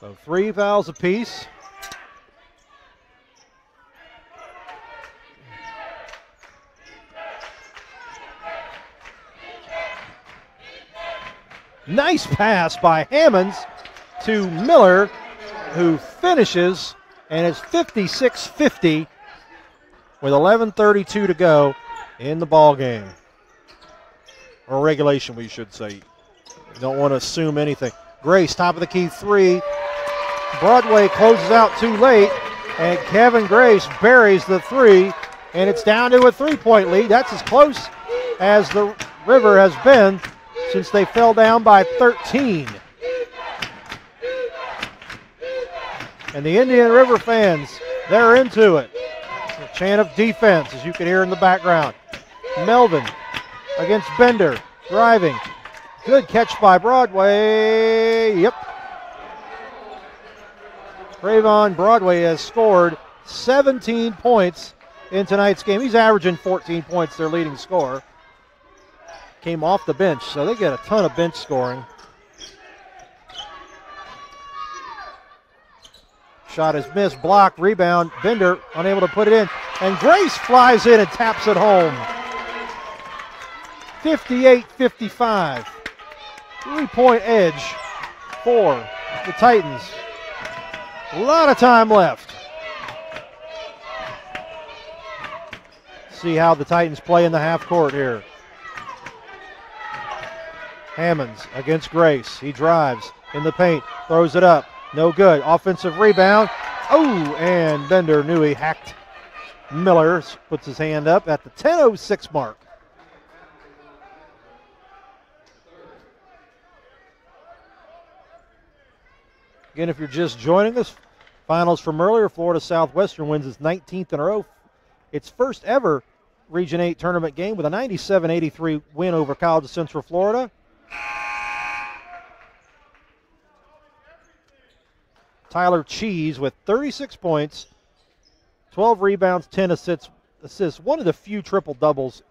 So 3 fouls apiece. Nice pass by Hammonds to Miller, who finishes, and it's 56-50 with 11:32 to go in the ball game. Or regulation, we should say. You don't want to assume anything. Grace, top of the key three. Broadway closes out too late, and Kevin Grace buries the three, and it's down to a three-point lead. That's as close as the River has been since they fell down by 13. And the Indian River fans, they're into it. A chant of defense, as you can hear in the background. Melvin against Bender, driving. Good catch by Broadway. Yep. Trayvon Broadway has scored 17 points in tonight's game. He's averaging 14 points, their leading scorer. Came off the bench, so they get a ton of bench scoring. Shot is missed, block, rebound. Bender unable to put it in. And Grace flies in and taps it home. 58-55. 3-point edge for the Titans. A lot of time left. See how the Titans play in the half court here. Hammonds against Grace. He drives in the paint, throws it up. No good. Offensive rebound. Oh, and Bender knew he hacked Miller. Puts his hand up at the 10:06 mark. Again, if you're just joining us, finals from earlier, Florida Southwestern wins its 19th in a row. Its first ever Region 8 tournament game with a 97-83 win over College of Central Florida. Tyler Cheese with 36 points, 12 rebounds, 10 assists. One of the few triple-doubles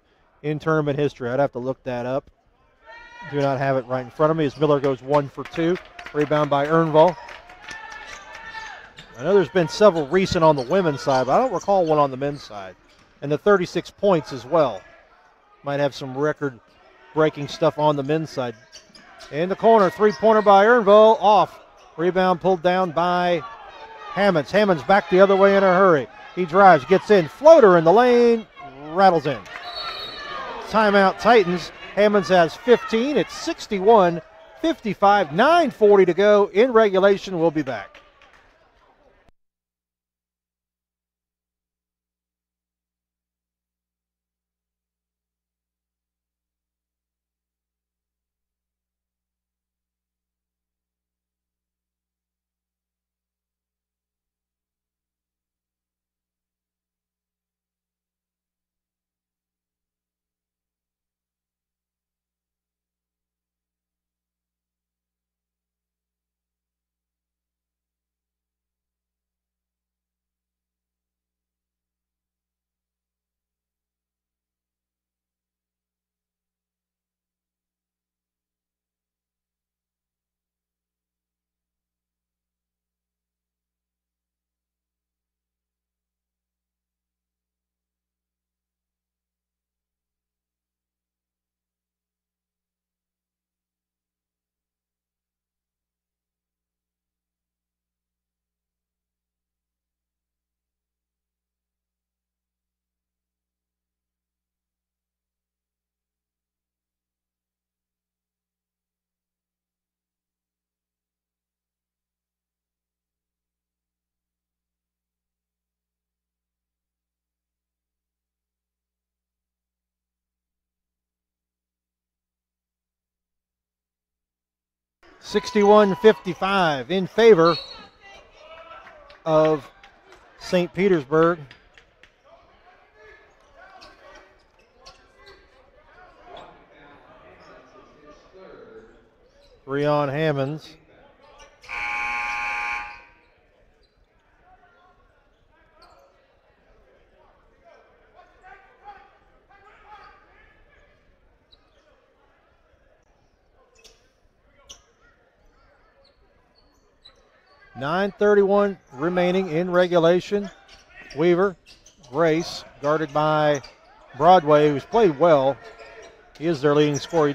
in tournament history. I'd have to look that up. Do not have it right in front of me as Miller goes 1 for 2. Rebound by Earnville. I know there's been several recent on the women's side, but I don't recall one on the men's side. And the 36 points as well. Might have some record-breaking stuff on the men's side. In the corner, three-pointer by Earnville, off. Rebound pulled down by Hammonds. Hammonds back the other way in a hurry. He drives, gets in, floater in the lane, rattles in. Timeout Titans. Hammonds has 15. It's 61-55, 9:40 to go in regulation. We'll be back. 61-55 in favor of St. Petersburg. Three on Hammonds. .9:31 remaining in regulation. Weaver, Grace, guarded by Broadway, who's played well. He is their leading scorer. He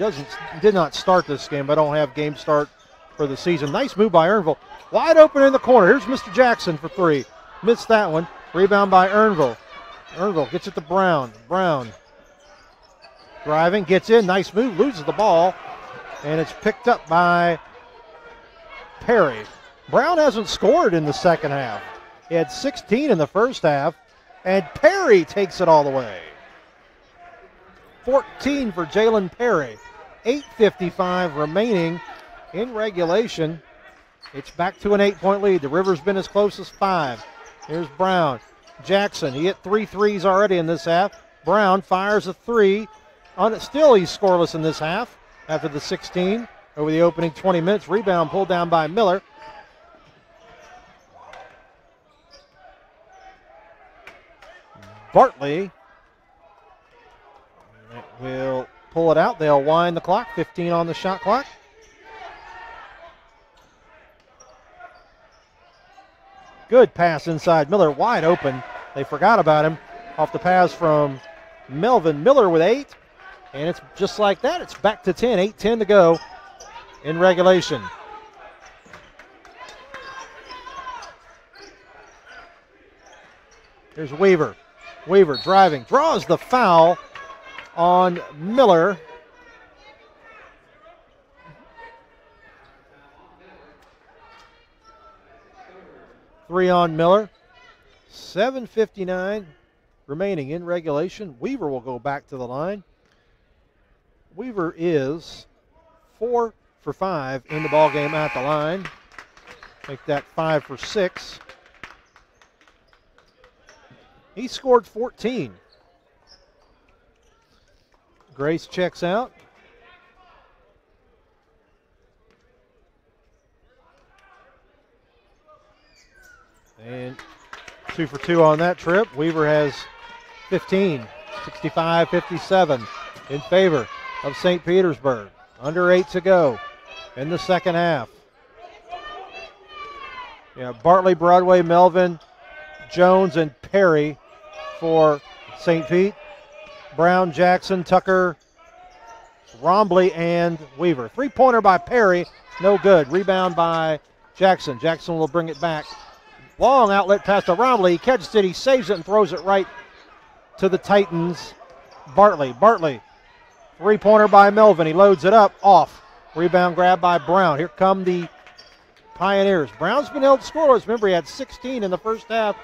did not start this game, but don't have game start for the season. Nice move by Earnville. Wide open in the corner. Here's Mr. Jackson for three. Missed that one. Rebound by Earnville. Earnville gets it to Brown. Brown driving, gets in. Nice move, loses the ball, and it's picked up by Perry. Brown hasn't scored in the second half. He had 16 in the first half, and Perry takes it all the way. 14 for Jalen Perry. 8:55 remaining in regulation. It's back to an 8-point lead. The River's been as close as 5. Here's Brown. Jackson, he hit 3 threes already in this half. Brown fires a 3. Still he's scoreless in this half after the 16 over the opening 20 minutes. Rebound pulled down by Miller. Bartley will pull it out. They'll wind the clock. 15 on the shot clock. Good pass inside. Miller wide open. They forgot about him off the pass from Melvin. Miller with 8. And it's just like that. It's back to 10. 8:10 to go in regulation. Here's Weaver. Weaver driving. Draws the foul on Miller. Three on Miller. 7:59 remaining in regulation. Weaver will go back to the line. Weaver is 4 for 5 in the ballgame at the line. Make that 5 for 6. He scored 14. Grace checks out. And 2 for 2 on that trip. Weaver has 15. 65-57 in favor of St. Petersburg. Under 8 to go in the second half. Yeah, Bartley, Broadway, Melvin, Jones, and Perry for St. Pete. Brown, Jackson, Tucker, Rombley, and Weaver. Three-pointer by Perry, no good. Rebound by Jackson. Jackson will bring it back. Long outlet pass to Rombley. He catches it, he saves it, and throws it right to the Titans. Bartley. Three-pointer by Melvin. He loads it up, off. Rebound grab by Brown. Here come the Pioneers. Brown's been held scoreless. Remember, he had 16 in the first half.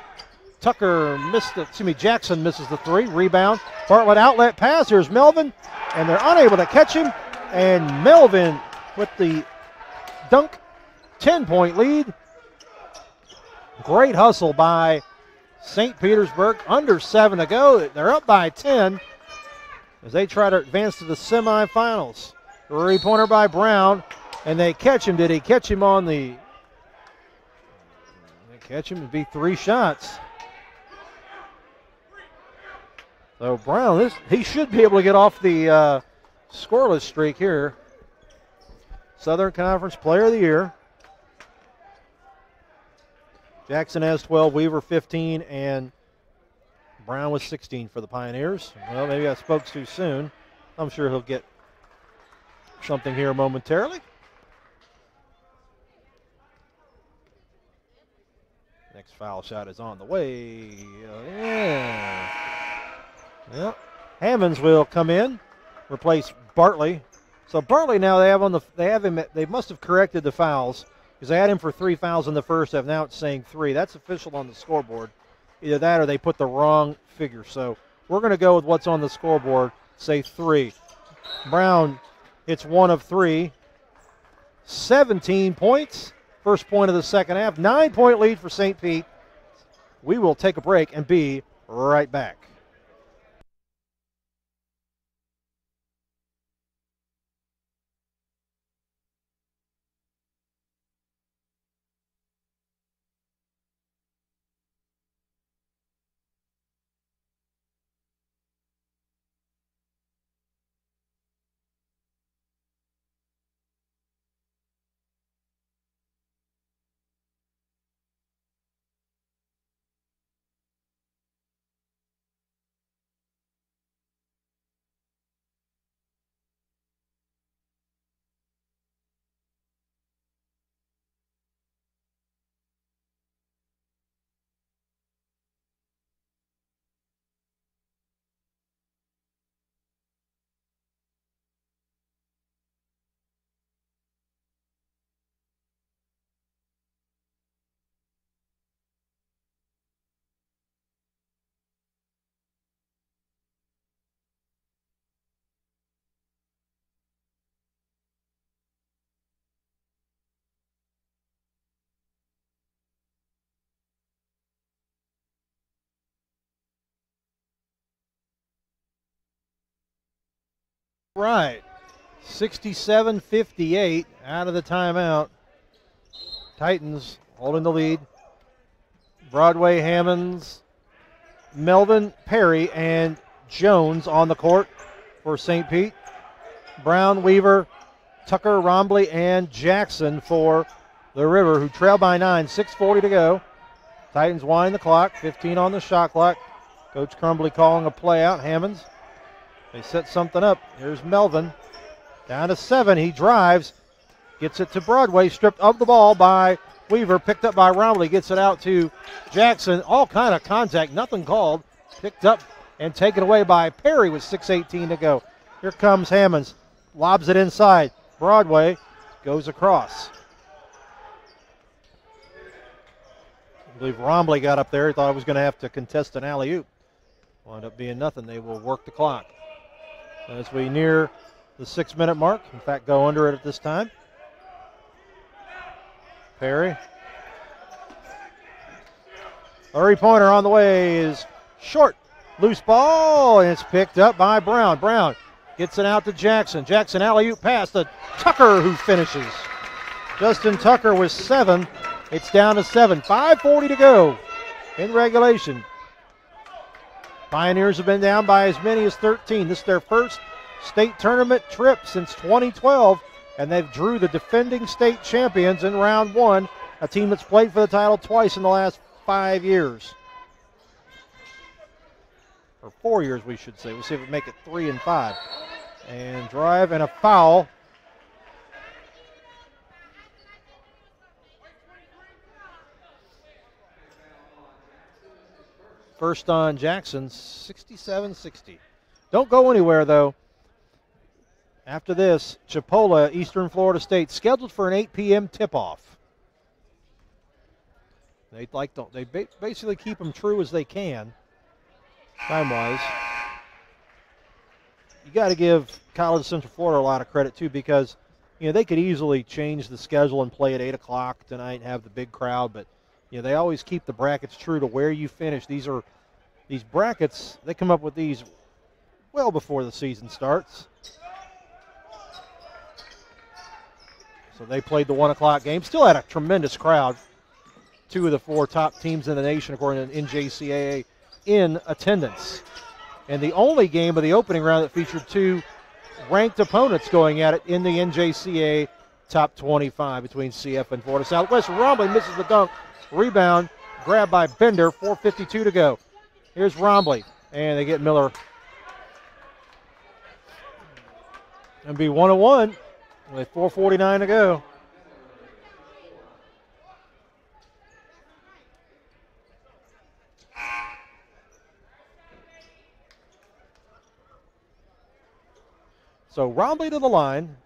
Jackson misses the 3. Rebound. Bartlett outlet pass. Here's Melvin, and they're unable to catch him. And Melvin with the dunk. 10-point lead. Great hustle by St. Petersburg. Under 7 to go. They're up by 10 as they try to advance to the semifinals. Three-pointer by Brown, and they catch him. Did he catch him on the... They catch him. It'd be 3 shots. So Brown, he should be able to get off the scoreless streak here. Southern Conference Player of the Year. Jackson has 12, Weaver 15, and Brown with 16 for the Pioneers. Well, maybe I spoke too soon. I'm sure he'll get something here momentarily. Next foul shot is on the way. Yeah. Yep. Hammonds will come in, replace Bartley. So Bartley now they must have corrected the fouls because they had him for 3 fouls in the first half. Now it's saying 3. That's official on the scoreboard. Either that or they put the wrong figure. So we're going to go with what's on the scoreboard, say 3. Brown hits 1 of 3. 17 points. First point of the second half. 9-point lead for St. Pete. We will take a break and be right back. Right. 67-58 out of the timeout. Titans holding the lead. Broadway, Hammonds, Melvin, Perry, and Jones on the court for St. Pete. Brown, Weaver, Tucker, Rombley, and Jackson for the River, who trail by 9. 6:40 to go. Titans wind the clock. 15 on the shot clock. Coach Crumbly calling a play out. Hammonds. They set something up. Here's Melvin. Down to 7. He drives. Gets it to Broadway. Stripped of the ball by Weaver. Picked up by Rombley. Gets it out to Jackson. All kind of contact. Nothing called. Picked up and taken away by Perry with 6:18 to go. Here comes Hammonds. Lobs it inside. Broadway goes across. I believe Rombley got up there. He thought he was going to have to contest an alley-oop. Wound up being nothing. They will work the clock as we near the 6-minute mark. In fact, go under it at this time. Perry. 3-pointer on the way is short. Loose ball, and it's picked up by Brown. Brown gets it out to Jackson. Jackson alley-oop pass to Tucker, who finishes. Justin Tucker with 7. It's down to 7. 5:40 to go in regulation. Pioneers have been down by as many as 13. This is their first state tournament trip since 2012, and they've drew the defending state champions in round 1, a team that's played for the title twice in the last 5 years. Or 4 years, we should say. We'll see if we make it 3 and 5. And drive and a foul. First on Jackson, 67-60. Don't go anywhere, though. After this, Chipola, Eastern Florida State, scheduled for an 8 p.m. tip-off. They basically keep them true as they can, time-wise. You got to give College of Central Florida a lot of credit, too, because they could easily change the schedule and play at 8 o'clock tonight and have the big crowd, but they always keep the brackets true to where you finish. These brackets, they come up with these well before the season starts. So they played the 1 o'clock game. Still had a tremendous crowd. 2 of the 4 top teams in the nation, according to NJCAA, in attendance. And the only game of the opening round that featured 2 ranked opponents going at it in the NJCAA top 25 between CF and Florida Southwest. Rombley misses the dunk. Rebound, grabbed by Bender, 4:52 to go. Here's Rombley, and they get Miller. And be 1-1 with 4:49 to go. So Rombley to the line.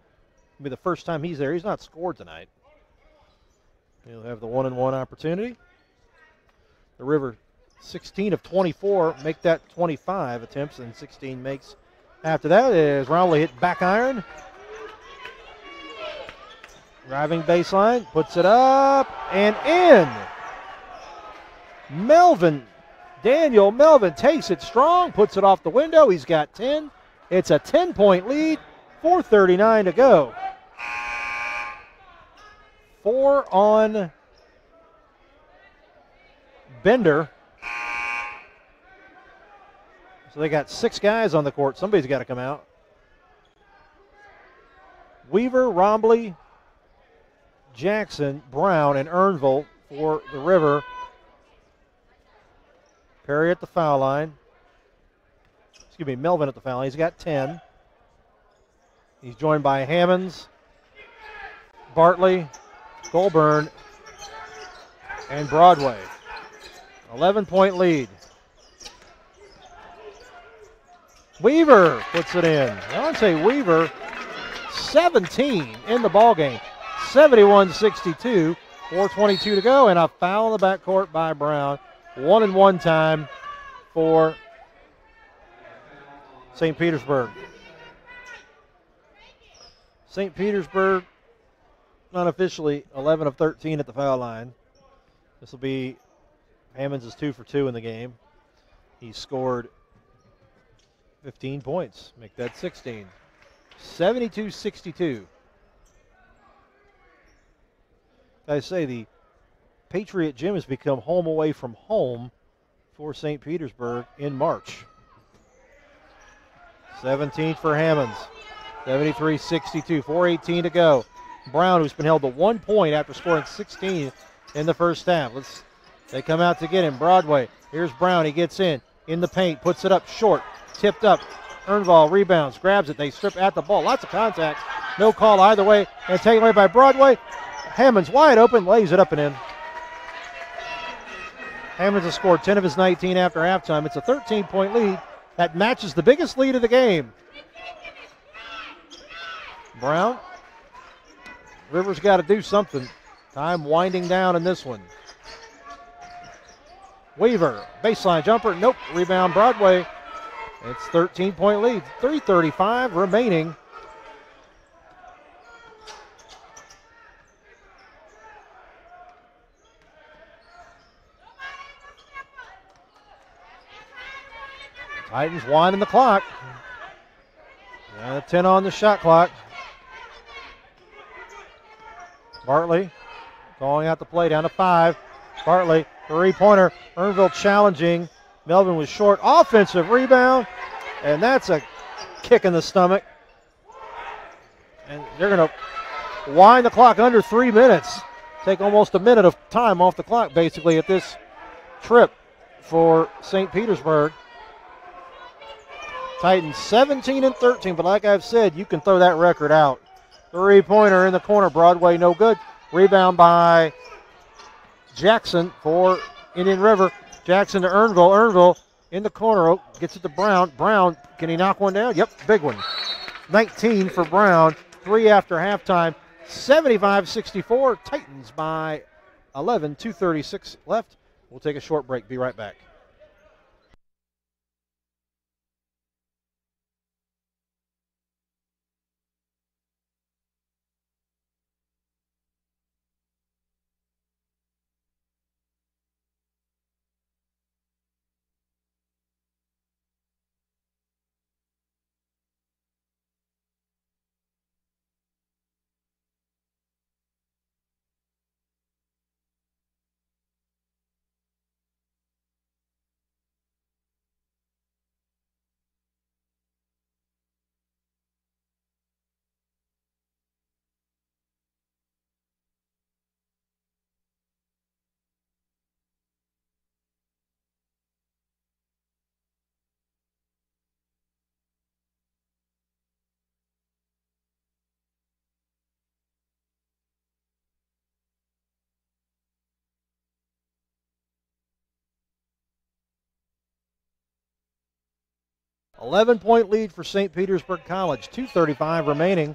It'll be the first time he's there. He's not scored tonight. He'll have the 1-and-1 opportunity. The River, 16 of 24, make that 25 attempts, and 16 makes. After that is Rombley hit back iron. Driving baseline, puts it up and in. Daniel Melvin takes it strong, puts it off the window. He's got 10. It's a 10-point lead, 4:39 to go. 4 on Bender. So they got 6 guys on the court. Somebody's got to come out. Weaver, Rombley, Jackson, Brown, and Earnville for the River. Perry at the foul line. Excuse me, Melvin at the foul line. He's got 10. He's joined by Hammonds, Bartley, Goulburn, and Broadway. 11-point lead. Weaver puts it in. Deontay Weaver, 17 in the ballgame. 71-62, 4:22 to go, and a foul in the backcourt by Brown. 1-and-1 time for St. Petersburg. St. Petersburg unofficially 11 of 13 at the foul line. This will be Hammonds is 2 for 2 in the game. He scored 15 points. Make that 16. 72-62. I say the Patriot Gym has become home away from home for St. Petersburg in March. 17 for Hammonds. 73-62. 4:18 to go. Brown, who's been held to 1 point after scoring 16 in the first half. They come out to get him. Broadway. Here's Brown. He gets in the paint, puts it up short, tipped up. Earnvall rebounds, grabs it. They strip at the ball. Lots of contact. No call either way. And taken away by Broadway. Hammonds wide open, lays it up and in. Hammonds has scored 10 of his 19 after halftime. It's a 13-point lead. That matches the biggest lead of the game. Brown. Rivers got to do something. Time winding down in this one. Weaver, baseline jumper. Nope. Rebound Broadway. It's 13-point lead. 3:35 remaining. Titans winding the clock. And 10 on the shot clock. Bartley calling out the play down to 5. Bartley, three-pointer. Earnville challenging. Melvin was short. Offensive rebound. And that's a kick in the stomach. And they're going to wind the clock under 3 minutes. Take almost a minute of time off the clock, basically, at this trip for St. Petersburg. Titans 17 and 13, but like I've said, you can throw that record out. Three-pointer in the corner. Broadway no good. Rebound by Jackson for Indian River. Jackson to Earnville. Earnville in the corner. Oh, gets it to Brown. Brown, can he knock one down? Yep, big one. 19 for Brown. 3 after halftime. 75-64. Titans by 11. 2:36 left. We'll take a short break. Be right back. $11-point lead for St. Petersburg College. 2:35 remaining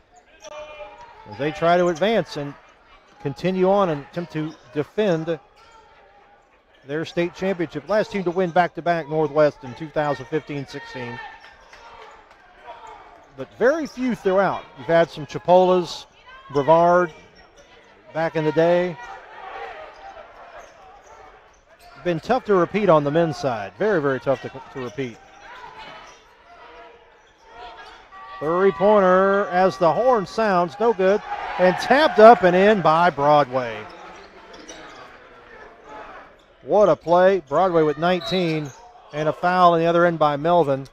as they try to advance and continue on and attempt to defend their state championship. Last team to win back-to-back Northwest in 2015-16. But very few throughout. You've had some Chipolas, Brevard, back in the day. Been tough to repeat on the men's side. Very, very tough to repeat. Three-pointer as the horn sounds, no good. And tapped up and in by Broadway. What a play. Broadway with 19 and a foul on the other end by Melvin.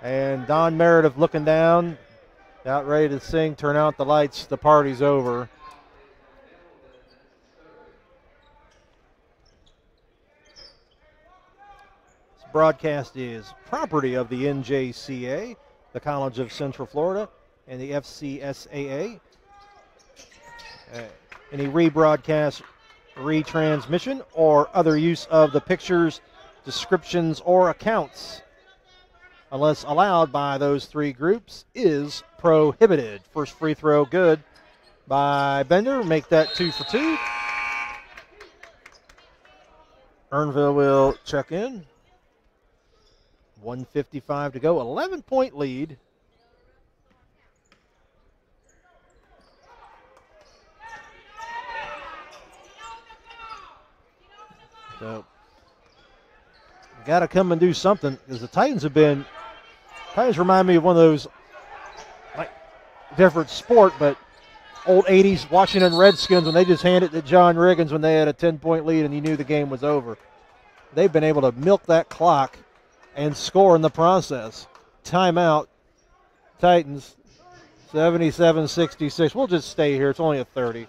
And Don Meredith looking down, about ready to sing, turn out the lights, the party's over. This broadcast is property of the NJCA, the College of Central Florida, and the FCSAA. Any rebroadcast, retransmission, or other use of the pictures, descriptions, or accounts, unless allowed by those three groups, is prohibited. First free throw good by Bender. Make that 2 for 2. Earnville will check in. 1:55 to go. 11-point lead. So, got to come and do something, because the Titans remind me of one of those, like, different sport, but old 80s Washington Redskins when they just handed it to John Riggins when they had a 10-point lead and you knew the game was over. They've been able to milk that clock and score in the process. Timeout, Titans, 77-66. We'll just stay here. It's only a 30.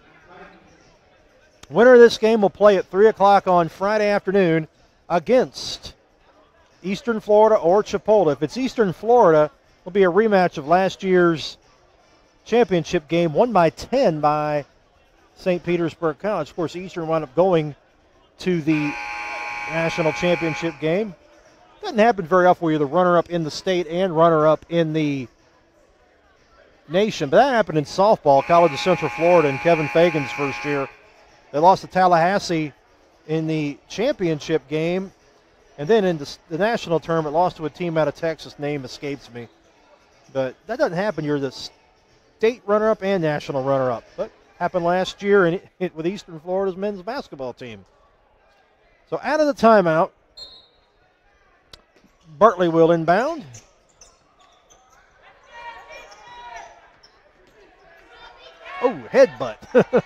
Winner of this game will play at 3 o'clock on Friday afternoon against Eastern Florida or Chipola. If it's Eastern Florida, it'll be a rematch of last year's championship game, won by 10 by St. Petersburg College. Of course, Eastern wound up going to the national championship game. Doesn't happen very often where you're the runner-up in the state and runner-up in the nation, but that happened in softball, College of Central Florida, in Kevin Fagan's first year. They lost to Tallahassee in the championship game, and then in the national tournament lost to a team out of Texas. Name escapes me. But that doesn't happen. You're the state runner-up and national runner-up. But happened last year with Eastern Florida's men's basketball team. So out of the timeout, Bartley will inbound. Oh, headbutt.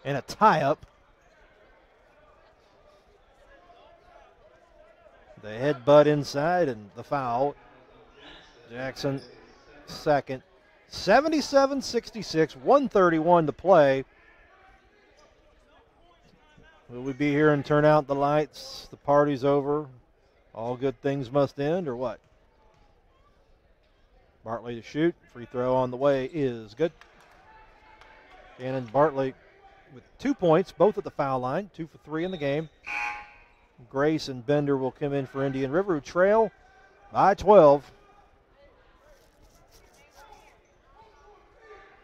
And a tie-up. The headbutt inside and the foul. Jackson second. 77-66, 1:31 to play. Will we be here and turn out the lights? The party's over. All good things must end, or what? Bartley to shoot. Free throw on the way is good. Shannon Bartley with 2 points, both at the foul line, 2 for 3 in the game. Grace and Bender will come in for Indian River, who trail by 12.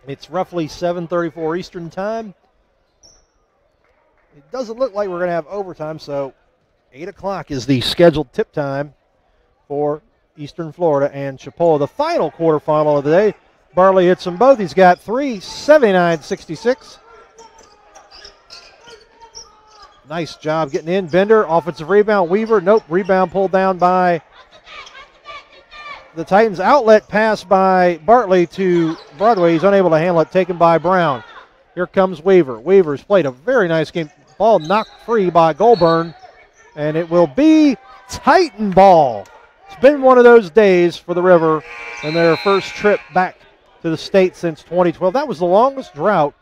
It's roughly 7:34 Eastern time. It doesn't look like we're going to have overtime, so 8 o'clock is the scheduled tip time for Eastern Florida and Chipola. The final quarterfinal of the day. Bartley hits them both. He's got 3, 79-66. Nice job getting in. Bender, offensive rebound. Weaver, nope. Rebound pulled down by the Titans. Outlet pass by Bartley to Broadway. He's unable to handle it. Taken by Brown. Here comes Weaver. Weaver's played a very nice game. Ball knocked free by Goulburn, and it will be Titan ball. It's been one of those days for the River in their first trip back to the state since 2012. That was the longest drought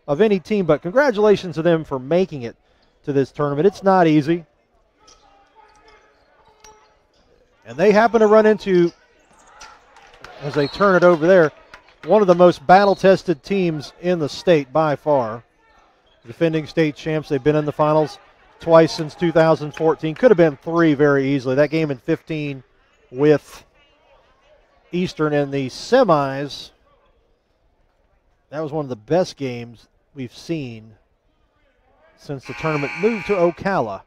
of any team, but congratulations to them for making it to this tournament. It's not easy. And they happen to run into, as they turn it over there, one of the most battle-tested teams in the state by far. Defending state champs. They've been in the finals twice since 2014. Could have been 3 very easily. That game in 15 with Eastern in the semis, that was one of the best games we've seen since the tournament moved to Ocala.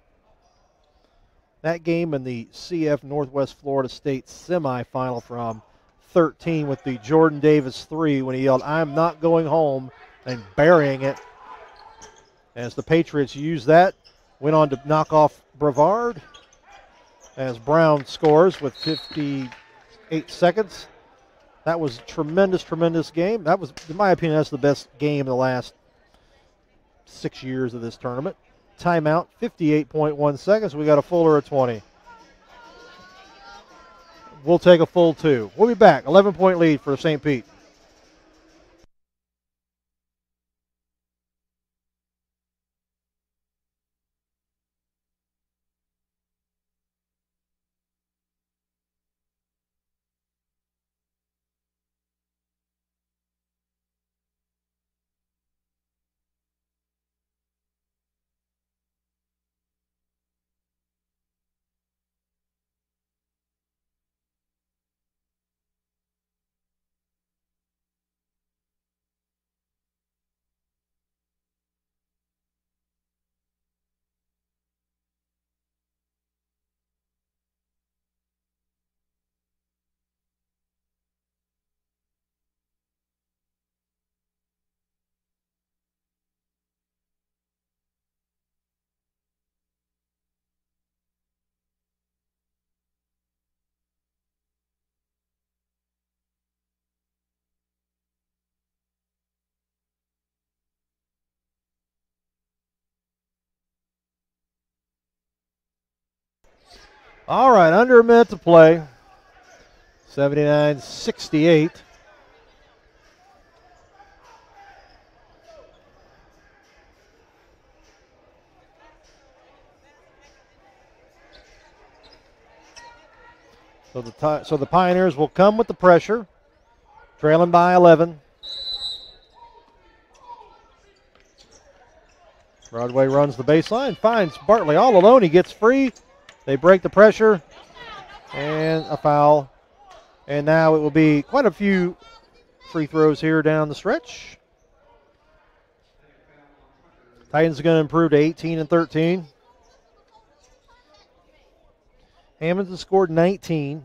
That game in the CF Northwest Florida State semifinal from 13 with the Jordan Davis 3 when he yelled, "I'm not going home," and burying it as the Patriots use that. Went on to knock off Brevard as Brown scores with 58 seconds. That was a tremendous, tremendous game. That was, in my opinion, that's the best game in the last 6 years of this tournament. Timeout, 58.1 seconds. We got a full or a 20. We'll take a full 2. We'll be back. 11-point lead for St. Pete. All right, under a minute to play. 79-68. So the Pioneers will come with the pressure, trailing by 11. Broadway runs the baseline, finds Bartley all alone. He gets free. They break the pressure, and a foul. And now it will be quite a few free throws here down the stretch. Titans are going to improve to 18-13. Hammonds has scored 19.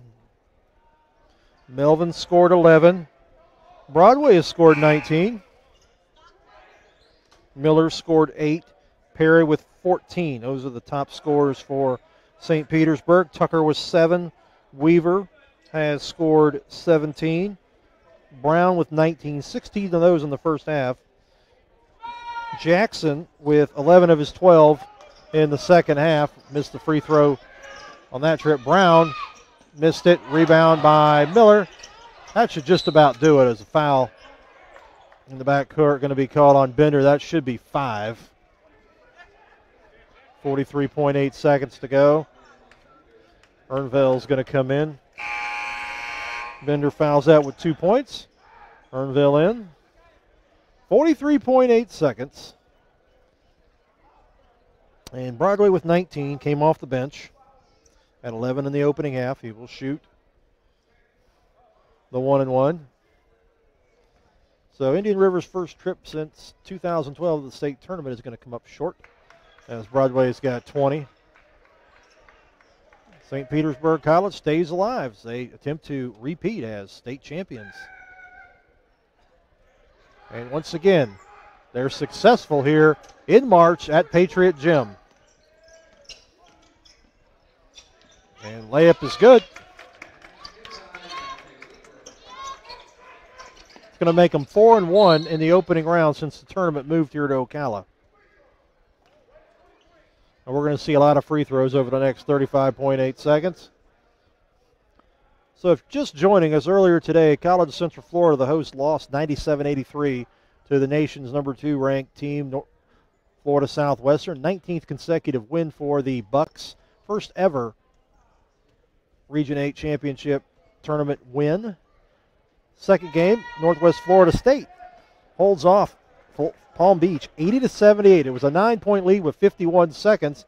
Melvin scored 11. Broadway has scored 19. Miller scored 8. Perry with 14. Those are the top scorers for St. Petersburg. Tucker was 7. Weaver has scored 17. Brown with 19. 16 of those in the first half. Jackson with 11 of his 12 in the second half. Missed the free throw on that trip. Brown missed it. Rebound by Miller. That should just about do it as a foul in the backcourt going to be called on Bender. That should be 5. 43.8 seconds to go. Ernville's going to come in. Bender fouls out with 2 points. Ernville in. 43.8 seconds. And Broadway with 19 came off the bench at 11 in the opening half. He will shoot the 1-and-1. So Indian River's first trip since 2012 to the state tournament is going to come up short as Broadway's got 20. St. Petersburg College stays alive as they attempt to repeat as state champions. And once again, they're successful here in March at Patriot Gym. And layup is good. It's going to make them 4-1 in the opening round since the tournament moved here to Ocala. And we're going to see a lot of free throws over the next 35.8 seconds. So if just joining us earlier today, College of Central Florida, the host, lost 97-83 to the nation's number 2 ranked team, Florida Southwestern. 19th consecutive win for the Bucks. First ever Region 8 championship tournament win. Second game, Northwest Florida State holds off Palm Beach 80-78. It was a 9-point lead with 51 seconds.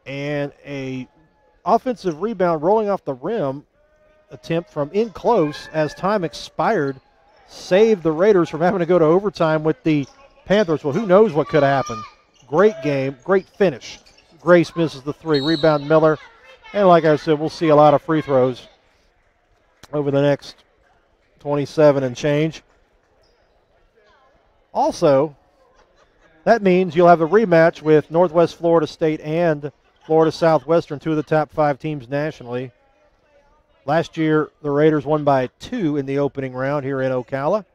And a offensive rebound rolling off the rim attempt from in close as time expired saved the Raiders from having to go to overtime with the Panthers. Well, who knows what could happen. Great game, great finish. Grace misses the 3. Rebound Miller. And like I said, we'll see a lot of free throws over the next 27 and change. Also, that means you'll have a rematch with Northwest Florida State and Florida Southwestern, 2 of the top 5 teams nationally. Last year, the Raiders won by 2 in the opening round here in Ocala.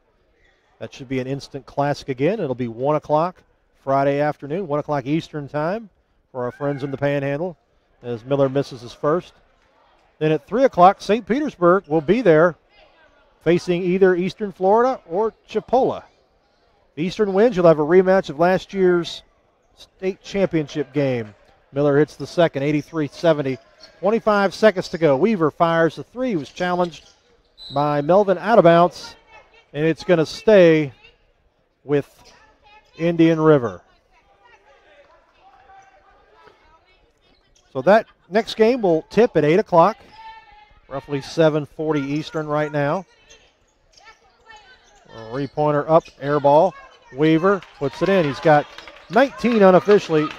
That should be an instant classic again. It'll be 1 o'clock Friday afternoon, 1 o'clock Eastern time for our friends in the Panhandle as Miller misses his first. Then at 3 o'clock, St. Petersburg will be there facing either Eastern Florida or Chipola. Eastern wins, you'll have a rematch of last year's state championship game. Miller hits the second, 83-70. 25 seconds to go. Weaver fires the three. He was challenged by Melvin out of bounds, and it's going to stay with Indian River. So that next game will tip at 8 o'clock, roughly 7:40 Eastern right now. A three-pointer up, air ball. Weaver puts it in. He's got 19 unofficially.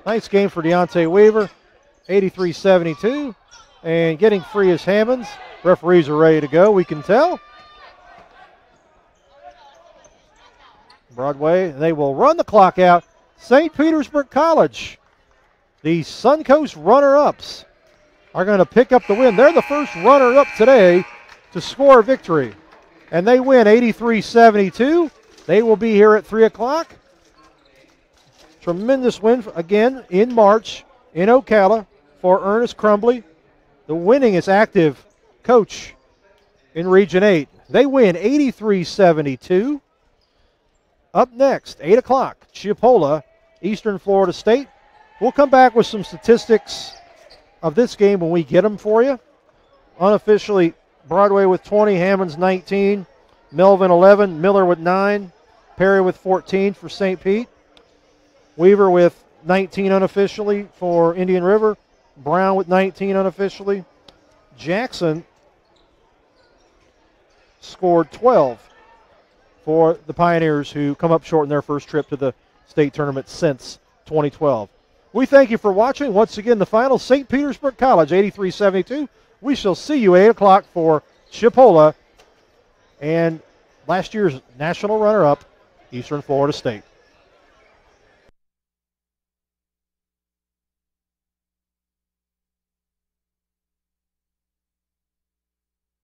Nice game for Deontay Weaver, 83-72. And getting free is Hammonds. Referees are ready to go, we can tell. Broadway, they will run the clock out. St. Petersburg College, the Suncoast runner-ups, are going to pick up the win. They're the first runner-up today to score a victory. And they win 83-72. They will be here at 3 o'clock. Tremendous win, again, in March in Ocala for Ernest Crumbly, the winningest active coach in Region 8. They win 83-72. Up next, 8 o'clock, Chipola, Eastern Florida State. We'll come back with some statistics of this game when we get them for you. Unofficially, Broadway with 20, Hammonds 19, Melvin 11, Miller with 9, Perry with 14 for St. Pete. Weaver with 19 unofficially for Indian River. Brown with 19 unofficially. Jackson scored 12 for the Pioneers, who come up short in their first trip to the state tournament since 2012. We thank you for watching. Once again, the final, St. Petersburg College, 83-72. We shall see you at 8 o'clock for Chipola and last year's national runner-up, Eastern Florida State.